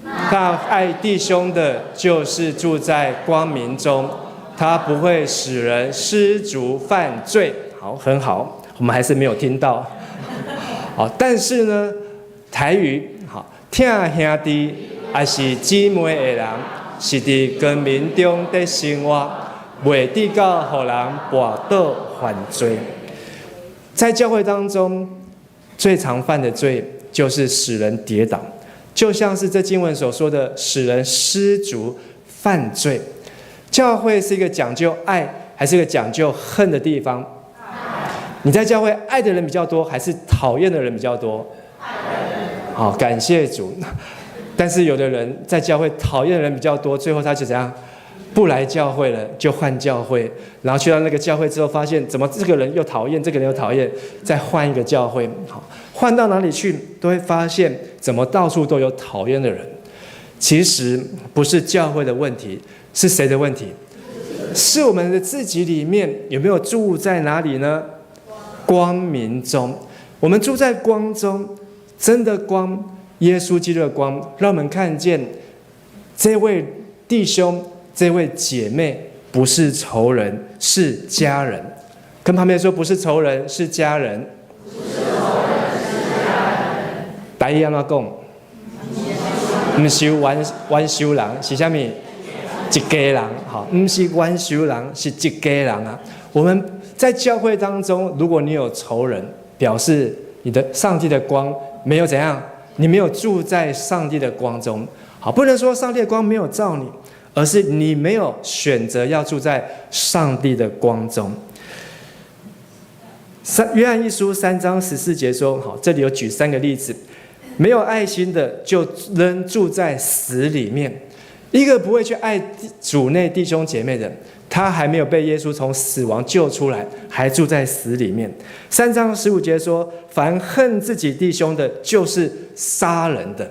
那爱弟兄的，就是住在光明中，他不会使人失足犯罪。好，很好，我们还是没有听到。好，但是呢，台语好，疼兄弟还是姊妹的人，是伫光明中的生活，袂抵到互人绊倒犯罪。在教会当中，最常犯的罪就是使人跌倒，就像是这经文所说的，使人失足犯罪。教会是一个讲究爱，还是一个讲究恨的地方？你在教会爱的人比较多，还是讨厌的人比较多？好，感谢主。但是有的人在教会讨厌的人比较多，最后他就怎样？不来教会了，就换教会，然后去到那个教会之后，发现怎么这个人又讨厌，这个人又讨厌，再换一个教会。好，换到哪里去都会发现，怎么到处都有讨厌的人。其实不是教会的问题，是谁的问题？是我们的自己里面有没有住在哪里呢？光明中。我们住在光中，真的光，耶稣基督的光，让我们看见这位弟兄、这位姐妹不是仇人，是家人。跟旁边说，不是仇人，是家人。台语怎么讲？不是冤仇人，是什么？一家人。好，不是冤仇人，是一家人啊。我们在教会当中，如果你有仇人，表示你的上帝的光没有怎样，你没有住在上帝的光中。好，不能说上帝的光没有照你，而是你没有选择要住在上帝的光中。约翰一书3章14节说，好，这里有举3个例子，没有爱心的就仍住在死里面。一个不会去爱主内弟兄姐妹的，他还没有被耶稣从死亡救出来，还住在死里面。3章15节说，凡恨自己弟兄的，就是杀人的。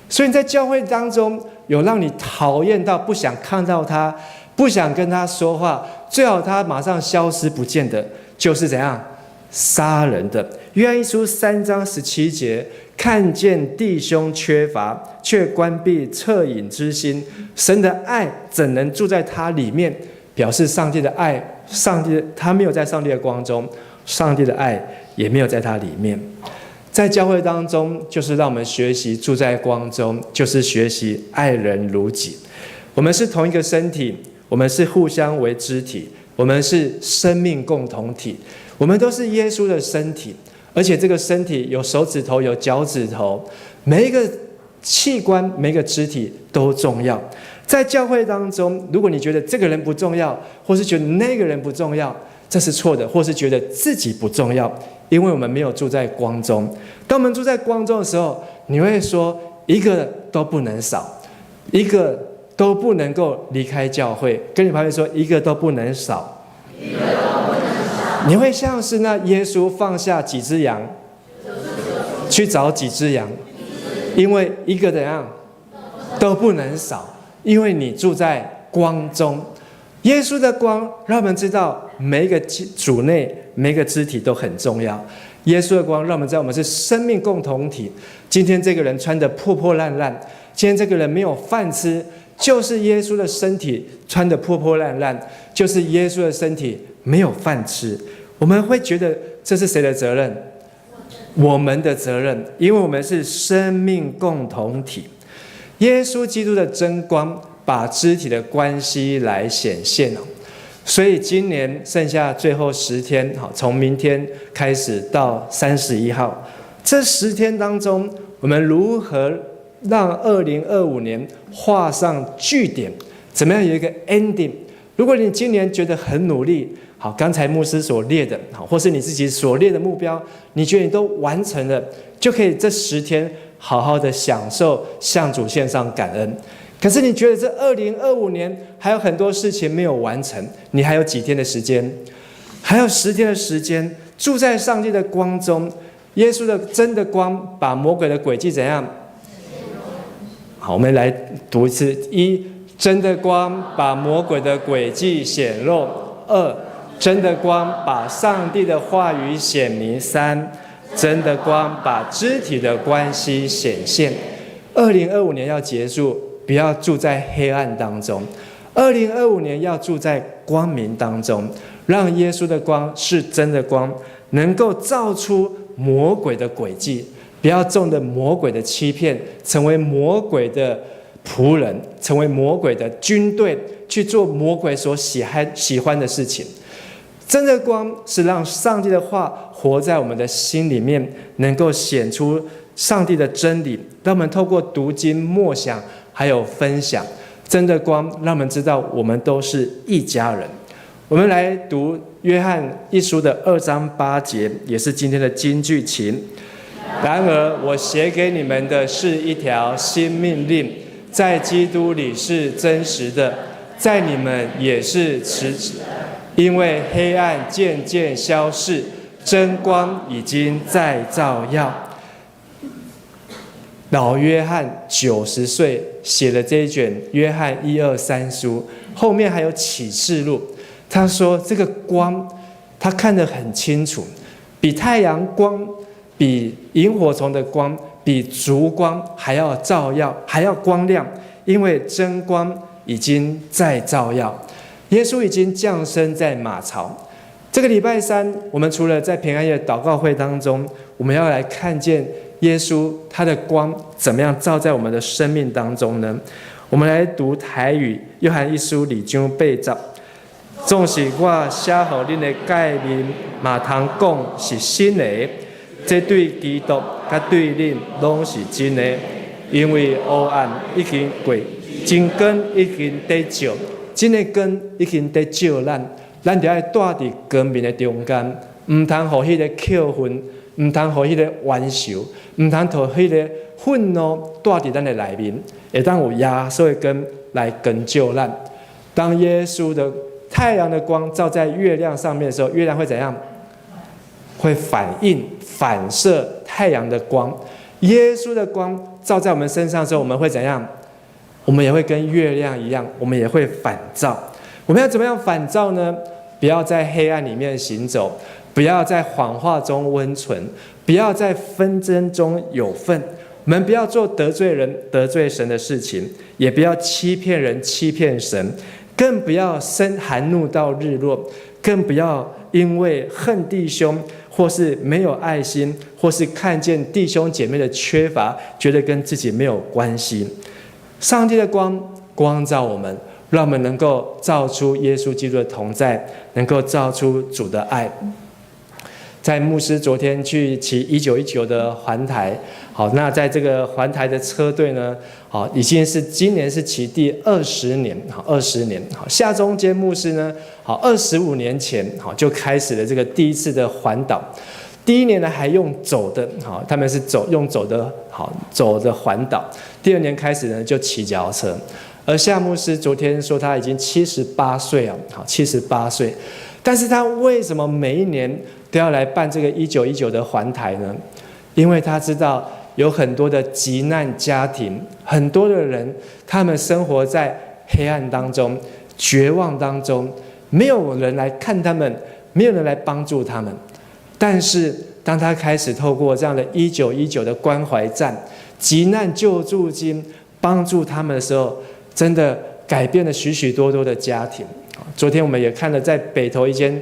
所以你在教会当中有让你讨厌到不想看到他，不想跟他说话，最好他马上消失不见的，就是怎样？杀人的。约翰一书3章17节，看见弟兄缺乏，却关闭恻隐之心，神的爱怎能住在他里面？表示上帝的爱，他没有在上帝的光中，上帝的爱也没有在他里面。在教会当中，就是让我们学习住在光中，就是学习爱人如己。我们是同一个身体，我们是互相为肢体，我们是生命共同体，我们都是耶稣的身体。而且这个身体有手指头，有脚趾头，每一个器官、每一个肢体都重要。在教会当中，如果你觉得这个人不重要，或是觉得那个人不重要，这是错的，或是觉得自己不重要，因为我们没有住在光中。当我们住在光中的时候，你会说一个都不能少，一个都不能够离开教会。跟你旁边说，一个都不能少，一个都不能少。你会像是那耶稣放下几只羊，去找几只羊，因为一个怎样都不能少。因为你住在光中，耶稣的光让我们知道每一个主内每一个肢体都很重要。耶稣的光让我们知道我们是生命共同体。今天这个人穿得破破烂烂，今天这个人没有饭吃，就是耶稣的身体穿得破破烂烂，就是耶稣的身体没有饭吃。我们会觉得这是谁的责任？我们的责任，因为我们是生命共同体。耶稣基督的真光把肢体的关系来显现。所以今年剩下最后10天，从明天开始到31号，这10天当中，我们如何让2025年画上句点？怎么样有一个 ending？ 如果你今年觉得很努力，好，刚才牧师所列的，好，或是你自己所列的目标，你觉得你都完成了，就可以这10天好好的享受，向主献上感恩。可是你觉得这2025年还有很多事情没有完成，你还有几天的时间？还有10天的时间，住在上帝的光中，耶稣的真的光把魔鬼的诡计怎样？好，我们来读一次：1，真的光把魔鬼的诡计显露；2，真的光把上帝的话语显明；3，真的光把肢体的关系显现。2025年要结束，不要住在黑暗当中，2025年要住在光明当中，让耶稣的光是真的光，能够照出魔鬼的诡计，不要中了魔鬼的欺骗，成为魔鬼的仆人，成为魔鬼的军队，去做魔鬼所喜欢的事情。真的光是让上帝的话活在我们的心里面，能够显出上帝的真理，让我们透过读经默想还有分享，真的光让我们知道我们都是一家人。我们来读约翰一书的2章8节，也是今天的金句情。然而我写给你们的是一条新命令，在基督里是真实的，在你们也是实的，因为黑暗渐渐消逝，真光已经在照耀。老约翰90岁写了这一卷约翰1、2、3书，后面还有启示录。他说这个光他看得很清楚，比太阳光，比萤火虫的光，比烛光还要照耀，还要光亮，因为真光已经在照耀。耶稣已经降生在马槽。这个礼拜3，我们除了在平安夜祷告会当中，我们要来看见耶稣他的光怎么样照在我们的生命当中呢？我们来读台语约翰一书2章8节。总是我写给恁的诫命，嘛通讲是真的，这对基督甲对恁拢是真的，因为黑暗已经过，真光已经得照，真的光已经得照咱就要住伫光明的中间，唔通互迄个扣分，唔通互迄个冤仇，唔通互迄个愤怒住伫咱的内面，会当有耶稣的光来光照咱。当耶稣的太阳的光照在月亮上面的时候，月亮会怎样？会反映、反射太阳的光。耶稣的光照在我们身上的时候，我们会怎样？我们也会跟月亮一样，我们也会反照。我们要怎么样反照呢？不要在黑暗里面行走，不要在谎话中温存，不要在纷争中有份。我们不要做得罪人、得罪神的事情，也不要欺骗人、欺骗神，更不要生含怒到日落，更不要因为恨弟兄，或是没有爱心，或是看见弟兄姐妹的缺乏，觉得跟自己没有关系。上帝的光照我们，让我们能够照出耶稣基督的同在，能够照出主的爱。在牧师昨天去骑1919的环台，好，那在这个环台的车队呢，好，已经是今年是骑第20年，好，20年，好，夏中间牧师呢，好，25年前，好，就开始了这个第一次的环岛。第1年呢还用走的，好，他们是用走的，好，走的环岛。第2年开始呢就骑脚踏车。而夏牧师昨天说他已经78岁啊，好，78岁，但是他为什么每一年都要来办这个1919的环台呢？因为他知道有很多的急难家庭，很多的人，他们生活在黑暗当中、绝望当中，没有人来看他们，没有人来帮助他们。但是当他开始透过这样的1919的关怀站、急难救助金，帮助他们的时候，真的改变了许许多多的家庭。昨天我们也看了，在北投一间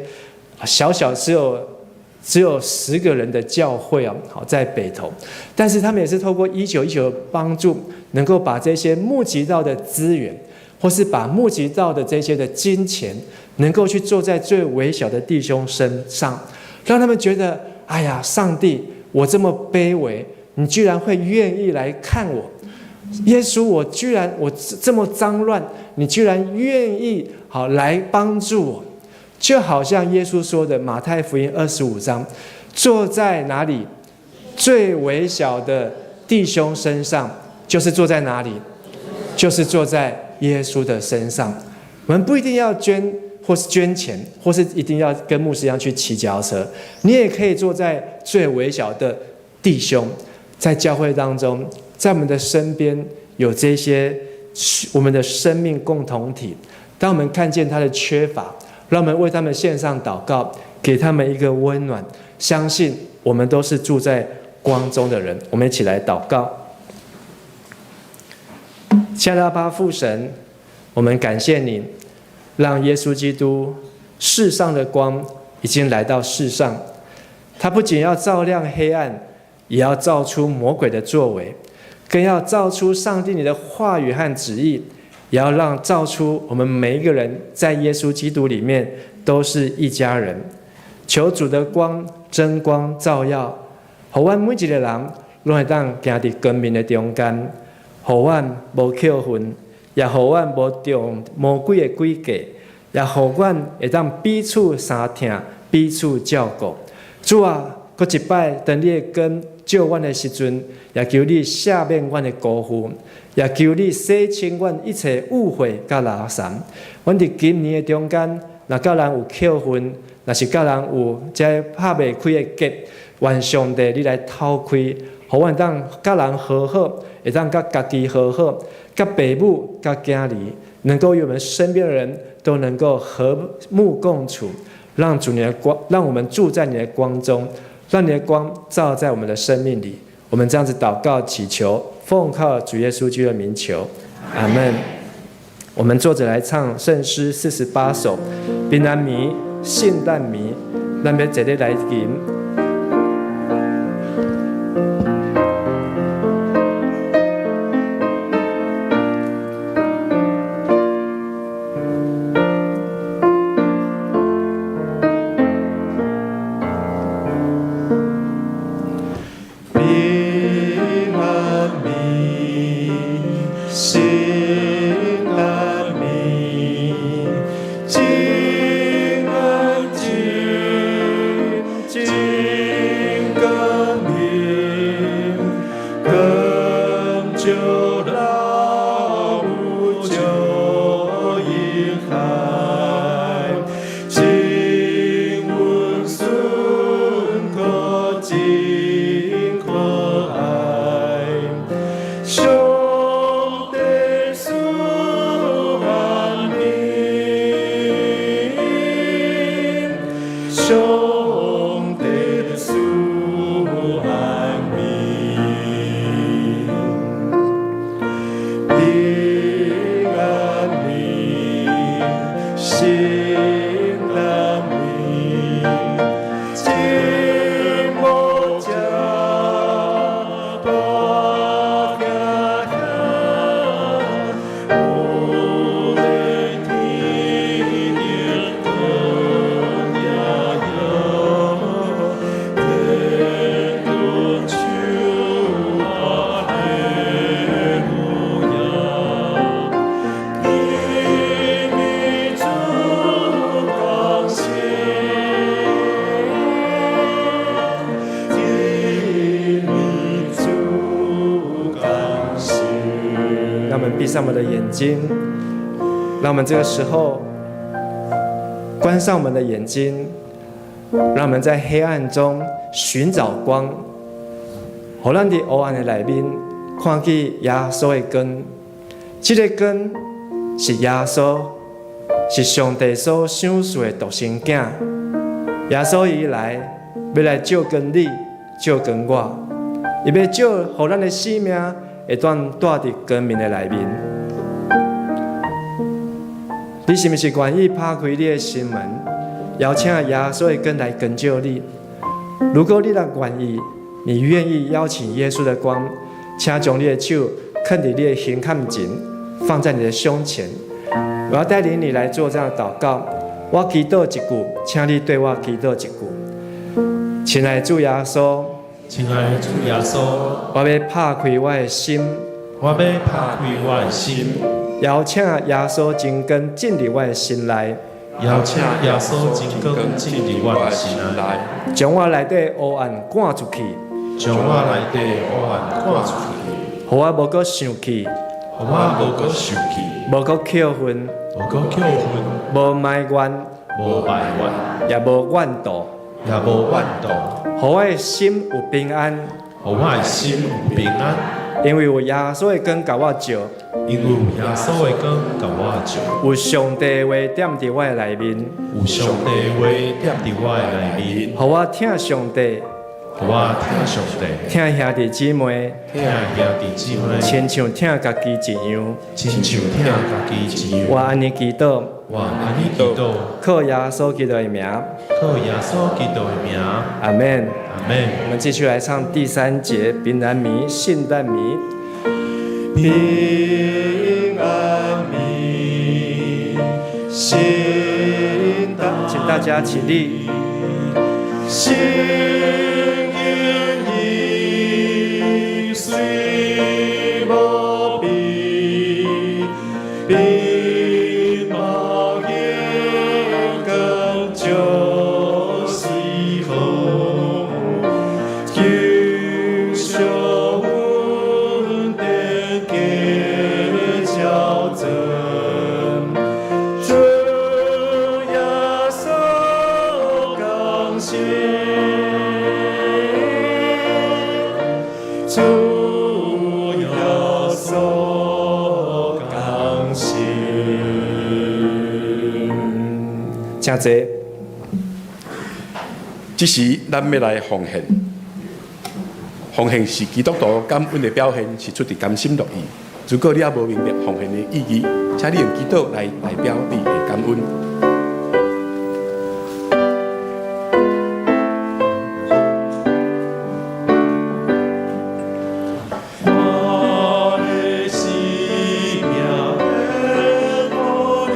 小小只有10个人的教会啊，好在北投，但是他们也是透过1919的帮助，能够把这些募集到的资源，或是把募集到的这些的金钱，能够去做在最微小的弟兄身上，让他们觉得，哎呀，上帝，我这么卑微，你居然会愿意来看我。耶稣，我这么脏乱，你居然愿意好来帮助我，就好像耶稣说的，马太福音25章，坐在哪里最微小的弟兄身上，就是坐在哪里，就是坐在耶稣的身上。我们不一定要捐，或是捐钱，或是一定要跟牧师一样去骑脚踏车，你也可以坐在最微小的弟兄，在教会当中，在我们的身边有这些我们的生命共同体。当我们看见他的缺乏，让我们为他们献上祷告，给他们一个温暖。相信我们都是住在光中的人。我们一起来祷告。亲爱的阿爸父神，我们感谢你，让耶稣基督世上的光已经来到世上，他不仅要照亮黑暗，也要照出魔鬼的作为，更要照出上帝你的话语和旨意，也要让照出我们每一个人在耶稣基督里面都是一家人。求主的光真光照耀，让我们每一个人都会当行在光明的中间，让我们无扣分，也让我们无中魔鬼的诡计，也让我们会当彼此相挺，彼此照顾。主啊，搁一摆当你的光照阮的时阵，也求你赦免阮的辜负，也求你洗清阮一切误会甲拉散。阮伫今年的中间，若甲人有扣分，若是甲人有这拍袂开的结，愿上帝你来偷开，互阮当甲人和好，会当甲家己和好，甲爸母、甲囝儿，能够与我们身边的人都能够和睦共处，让主你的光，让我们住在你的光中，让你的光照在我们的生命里。我们这样子祷告祈求，奉靠主耶稣基督的名求，阿们。我们坐着来唱圣诗48首，平安弥、圣诞弥，咱要一日来吟。闭上我们的眼睛，让我们这个时候关上我们的眼睛，让我们在黑暗中寻找光，让我们在黑暗的里面看见耶稣的光。这个光是耶稣，是上帝所赏赐的独生子。耶稣伊来，要来照光你，照光我，伊要照，让咱的生命会当住伫光明的内面。你是毋是愿意拍开你的心门，邀请耶稣的光来跟救你？如果你若愿意，你愿意邀请耶稣的光，请将你的手放在你的胸坎前，放在你的胸前。我要带领你来做这样的祷告。我祈祷一句，请你对我祈祷一句。亲爱的主耶稣，亲爱的主耶稣，我要拍开我的心，我要拍开我的心，邀请耶稣真光进入我的心内，邀请耶稣真光进入我的心内，将我内底黑暗赶出去，将我内底黑暗赶出去，互我无搁生气，互我无搁生气，无搁扣分，无搁扣分，无埋怨，无埋怨，也无怨妒，也无怨妒，互我的心有平安，互我的心有平安。因为有耶稣的光甲我照，因为有耶稣的光甲我照，有上帝的话点伫我的内面，有上帝的话点伫我的内面，互我听上帝，互我听上帝，听兄弟姊妹，听兄弟姊妹，亲像听家己一样。亲像听家己一样。我安尼祈祷，我安尼祈祷，靠耶稣基督的名，靠耶稣基督的名，阿门。阿门。我们继续来唱第3节平安弥、圣诞弥。平安弥，圣诞，请大家起立。心因意虽无变，兵马眼光就是好，救赎阮的家交真。主耶稣感谢，主耶稣感谢。请坐。这时咱要来奉献，奉献是基督徒感恩的表现，是出自甘心乐意。如果你也无明白奉献的意义，请你用祈祷来代表你的感恩。我的生命的护理，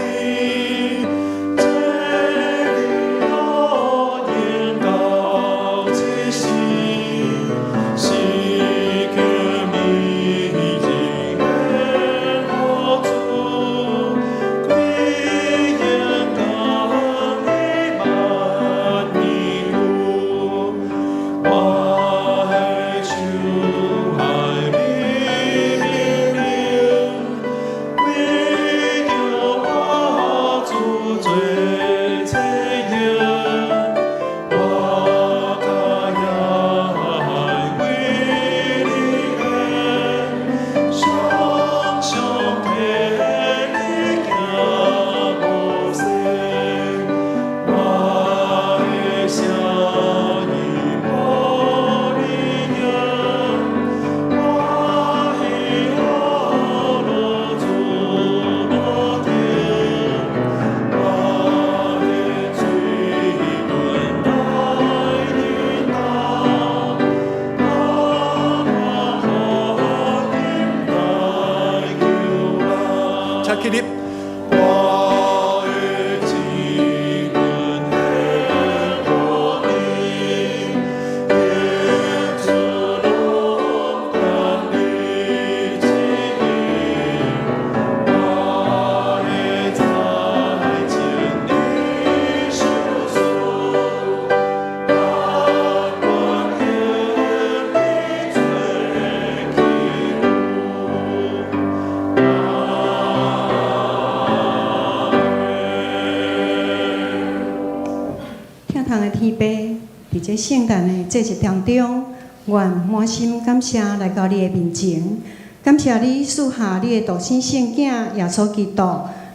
这里我愿到这时，是个迷人的好主，归眼光的万年路，我的主爱你的灵，为叫我主最最远，我家也为你爱，双双陪你行路线，我的声音无你听，我的后路主无停，我的水源来你那，我你来救我。请起立。我的志愿的护理，耶稣龙管你指引，我的在前的手术，我愿你最记录。听堂的天父，伫这圣诞的节日当中，愿满心感谢来到你的面前，感谢你赐下你的独生圣子耶稣基督，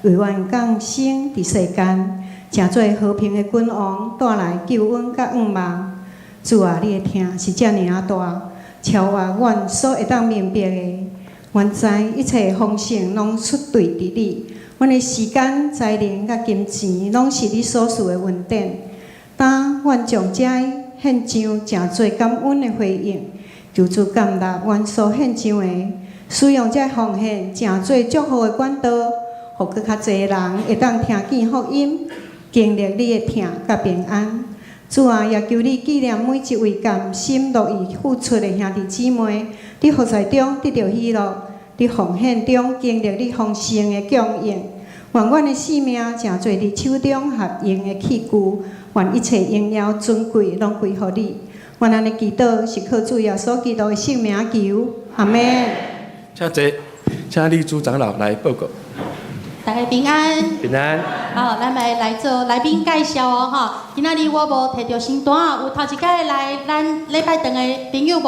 为阮降生伫世间，成做和平的君王，带来救恩甲愿望。主啊，你的疼是遮尔啊大，超越阮所会当明白的。原知一切丰盛拢出对伫你，阮的时间、才能甲金钱，拢是你所赐的恩典。当阮将这献上诚侪感恩的回应，求主感纳阮所献上的，使用这奉献诚侪祝福的管道，互搁较侪人会当听见福音，经历你的疼甲平安。主啊，也求你纪念每一位甘心乐意付出的兄弟姊妹，伫福在中得到喜乐，伫奉献中经历你丰盛的供应。愿阮的性命诚侪伫手中合用的器具，愿一切荣耀尊贵拢归乎你。愿安尼祈祷是靠主耶稣基督的圣名求，阿门。请李主长老来报告。大家平安。平安。好，咱来做来宾介绍哦，吼。今仔日我无摕到新单啊，有头一届来咱礼拜堂的朋友无？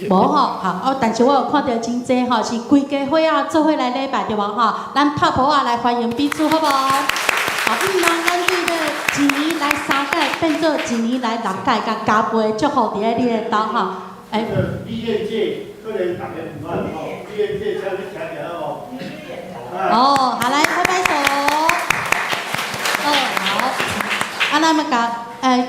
无吼，好，但是我有看到真济吼，是规家伙仔做伙来礼拜对无吼？咱拍婆仔来欢迎彼此好无？好，毋通咱对个一年来3届，变做一年来6届，甲加倍祝福伫咧你的兜吼。哎。医院界可能大家唔捌吼，医院界请你听听哦。哦，好，来拍拍手。好。咱要甲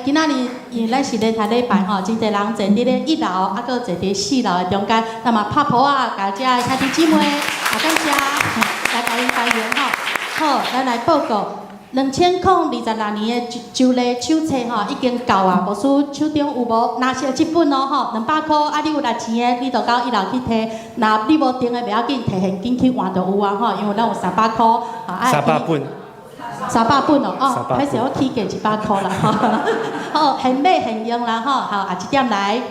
今仔日咱是咧台礼拜吼，真侪人坐伫咧1楼，啊，搁坐伫4楼的中间，那么拍婆啊，甲遮兄弟姊妹，感谢来甲因欢迎吼。好，咱来报告，2026年的周例手册吼已经到啊，无输手中有无？拿是这本哦吼，200块，啊，你有拿钱的，你就到1楼去摕；若你无订的，袂要紧，摕现金去换就有啊吼，因为咱有300块，吼300本。300本哦，开始我起价100块啦，好，现买现用啦吼，好，啊，1点来，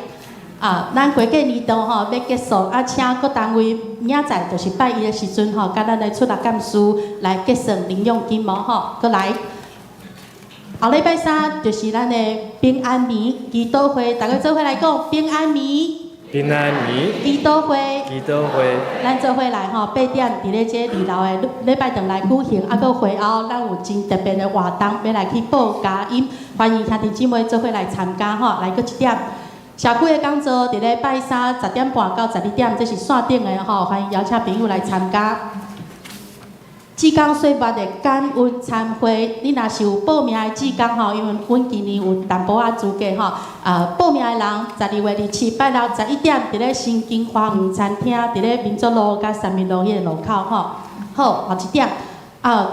咱过节年度吼要结束，啊，请各单位明仔就是拜一的时阵吼，甲咱来出纳干事来结算零用金毛吼，过来。后礼拜3就是咱的平安暝祈祷会，大家做伙来讲平安暝。平安暝，祈祷会，祈祷会，咱做伙来吼，8点伫咧这2楼的礼拜堂来举行，啊，搁会后咱有真特别的活动要来去报佳音，欢迎兄弟姊妹做伙来参加吼，来搁1点。社区的讲座伫咧拜3 10点半到12点，这是线顶的吼，欢迎邀请朋友来参加。志工岁末的感恩参会，你若是有报名的志工吼，因为阮今年有淡薄仔资格吼，报名的人12月27拜六11点，伫咧新金花园餐厅，伫咧民族路甲三民路迄个路口吼。好，后1点，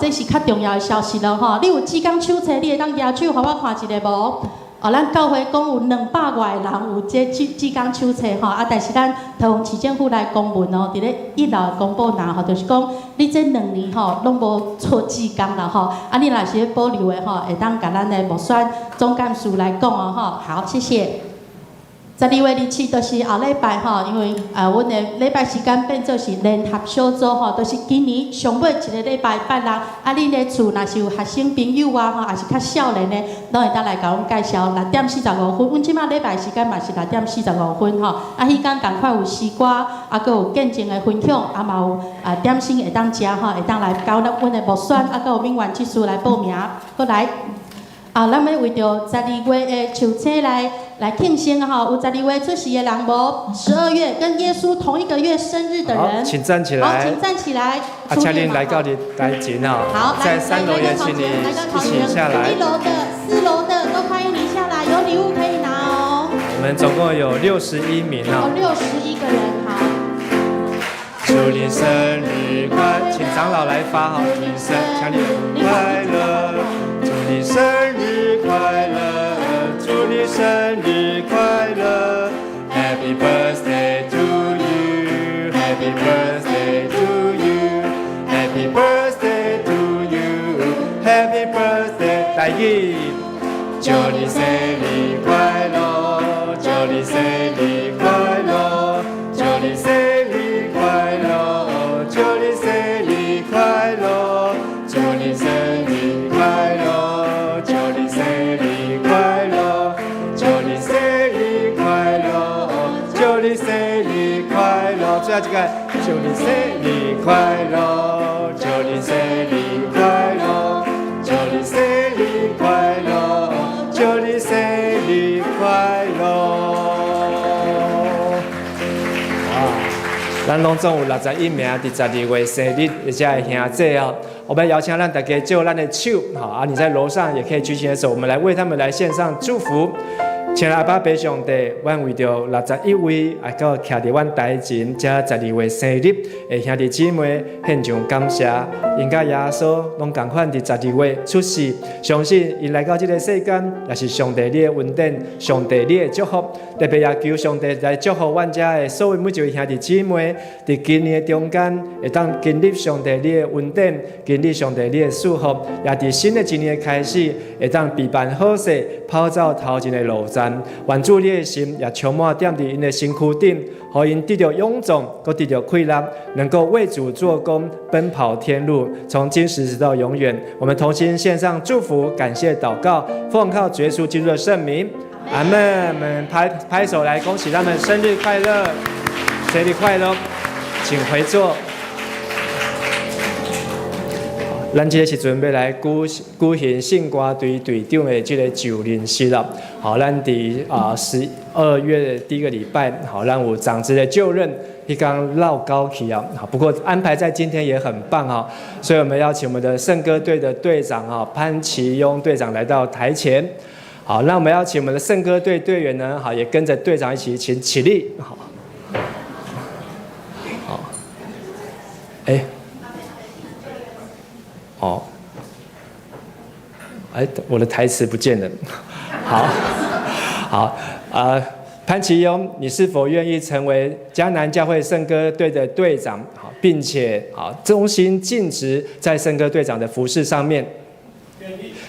这是较重要的消息咯吼。你有志工手册，你会当举手，互我看一下无？咱教会讲有200外人有这志工手册吼，但是咱桃园市政府来公文哦，伫咧1楼公布栏吼，就是讲你这2年吼拢无出志工啦吼，你若是要保留的吼，会当甲咱的牧选总干事来讲哦吼。好，谢谢。12月27就是后礼拜吼，因为阮的礼拜时间变做是联合小组吼，就是今年上尾一个礼拜拜六，恁的厝若是有学生朋友啊吼，也是较少年的，拢会当来甲阮介绍6点45分。阮即马礼拜时间嘛是6点45分吼，迄天共款有诗歌，搁有见证的分享，嘛有点心会当食吼，会当来交阮的牧选，搁有敏愿技师来报名，过来。咱要为着12月的手册来庆生吼，有12月出世的人无？12月跟耶稣同一个月生日的人，好，请站起来。好，请站起来。请您来到你来前哈。好，在3楼也请你一起下来。1楼的、4楼的都欢迎你下来，有礼物可以拿哦。我们总共有61名哦。有61个人，好。祝你生日快乐，请长老来发好，祝你生日快乐，祝你生日快乐，祝你生日快乐 ，Happy birthday to you, Happy birthday to you, Happy birthday to you, Happy birthday， 来一，祝你生日快乐，祝你生日快乐，祝你生日快乐，祝你生日快乐，祝你生日快乐，祝你生日快乐，祝你生日快乐，祝你生日快乐，最后一个，祝你生日快乐，祝你生日快乐，祝你生日快乐，祝你生日快乐。哇！咱拢总有61名伫12月生日，而且的兄弟哦，我们邀请咱大家就咱的手，好啊，你在楼上也可以举起手，我们来为他们来献上祝福。请阿爸爸上帝，阮为着61位啊，到徛伫阮台前，这12月生日的兄弟姊妹献上感谢，因甲耶稣拢同款伫12月出世，相信因来到这个世间，也是上帝你的恩典，上帝你的祝福，特别也求上帝来祝福阮遮的所有每一位兄弟姊妹，伫今年的中间会当经历上帝你的恩典，经历上帝你的祝福，也伫新的一年的开始，会当备办好势，跑走头前的路站。愿主你的心也充满踮伫因的身躯顶，互因得到勇壮，搁得到快乐，能够为主做工，奔跑天路，从今时直到永远。我们同心献上祝福，感谢祷告，奉靠主耶稣基督的圣名，阿们。我们拍手来恭喜他们生日快乐，生日快乐，请回座。咱这个时阵要来举行圣歌队队长的这个就任式啦。好，咱伫12月第一个礼拜，好，咱有长子的就任，一刚绕高起啊。好，不过安排在今天也很棒哈，所以我们邀请我们的圣歌队的队长啊潘其庸队长来到台前。好，那我们邀请我们的圣歌队队员呢，好，也跟着队长一起起立。好，好，哦，我的台词不见了。好，潘其庸，你是否愿意成为迦南教会圣歌队的队长？好，并且忠心尽职在圣歌队长的服事上面。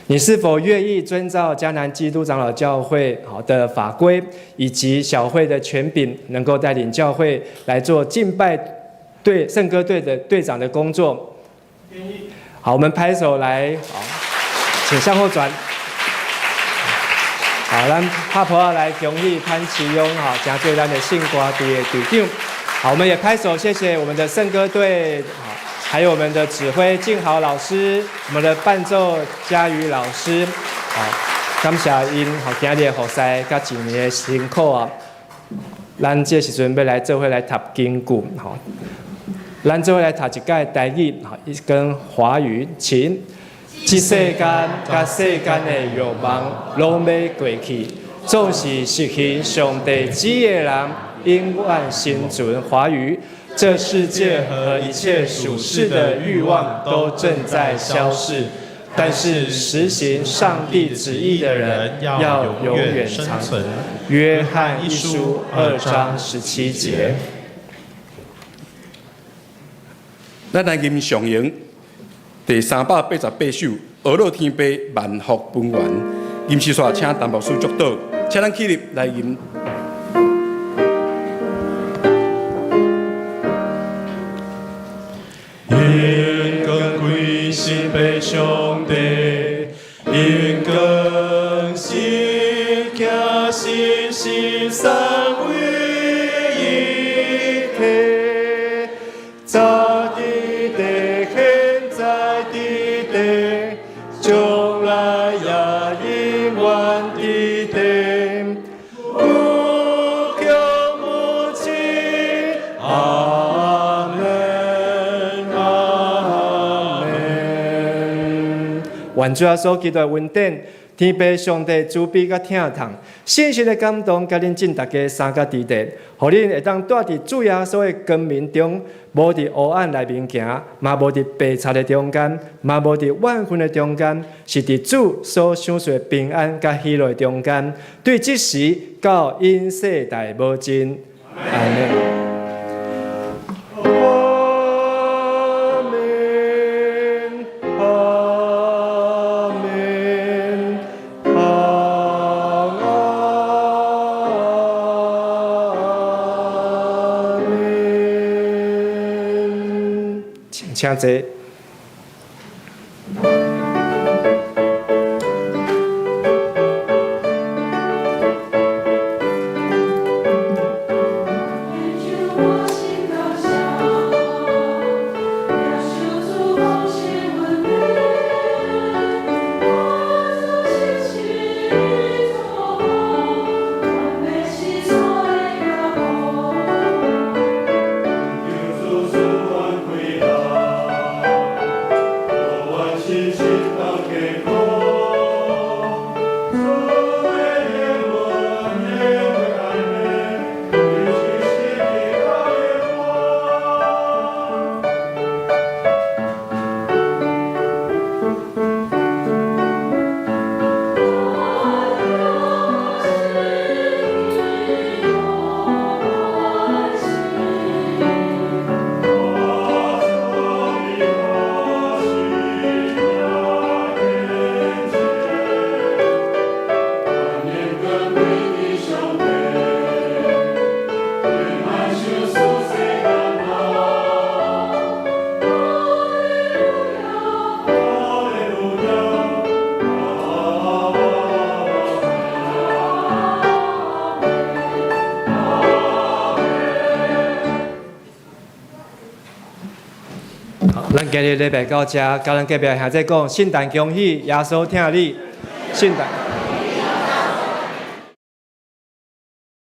你是否愿意遵照迦南基督长老教会的法规以及小会的权柄，能够带领教会来做敬拜圣歌队的队长的工作？好，我们拍手来，好，请向后转。好，咱拍婆来恭喜潘其庸，好，加对咱的圣歌队的队长。好，我们也拍手，谢谢我们的圣歌队，好，还有我们的指挥静豪老师，我们的伴奏嘉瑜老师，好，感谢因，好，今日好塞甲一年的辛苦啊。咱这时阵要来做伙来读经句，好。咱做伙来读一届台语，跟华语，请。这世间甲世间的欲望拢要过去，总是失去上帝旨意的人，永远生存。华语，这世界和一切属世的欲望都正在消逝，但是实行上帝旨意的人要永远长存。约翰一书2章17节。咱来吟上营第388首《俄罗天悲万福本源》，吟诗煞请陈牧师祝祷，请咱起立来吟。愿更归心被上帝，愿更心行心心三位一体，在地地现在地地，将来也永远地地，无穷无尽。阿门，阿门。愿主耶稣基督的恩典、天父上帝慈悲甲疼痛、信实的感动，甲恁尽大家三甲地地，互恁会当住伫主耶稣的光明中，无伫黑暗内面行，嘛无伫白贼的中间，嘛无伫怨恨的中间，是伫主所享受的平安甲喜乐的中间，对即时到因世代无尽。阿门。请坐。愿好，咱今日礼拜到这，甲咱隔壁兄弟讲，圣诞恭喜，耶稣听你，圣诞。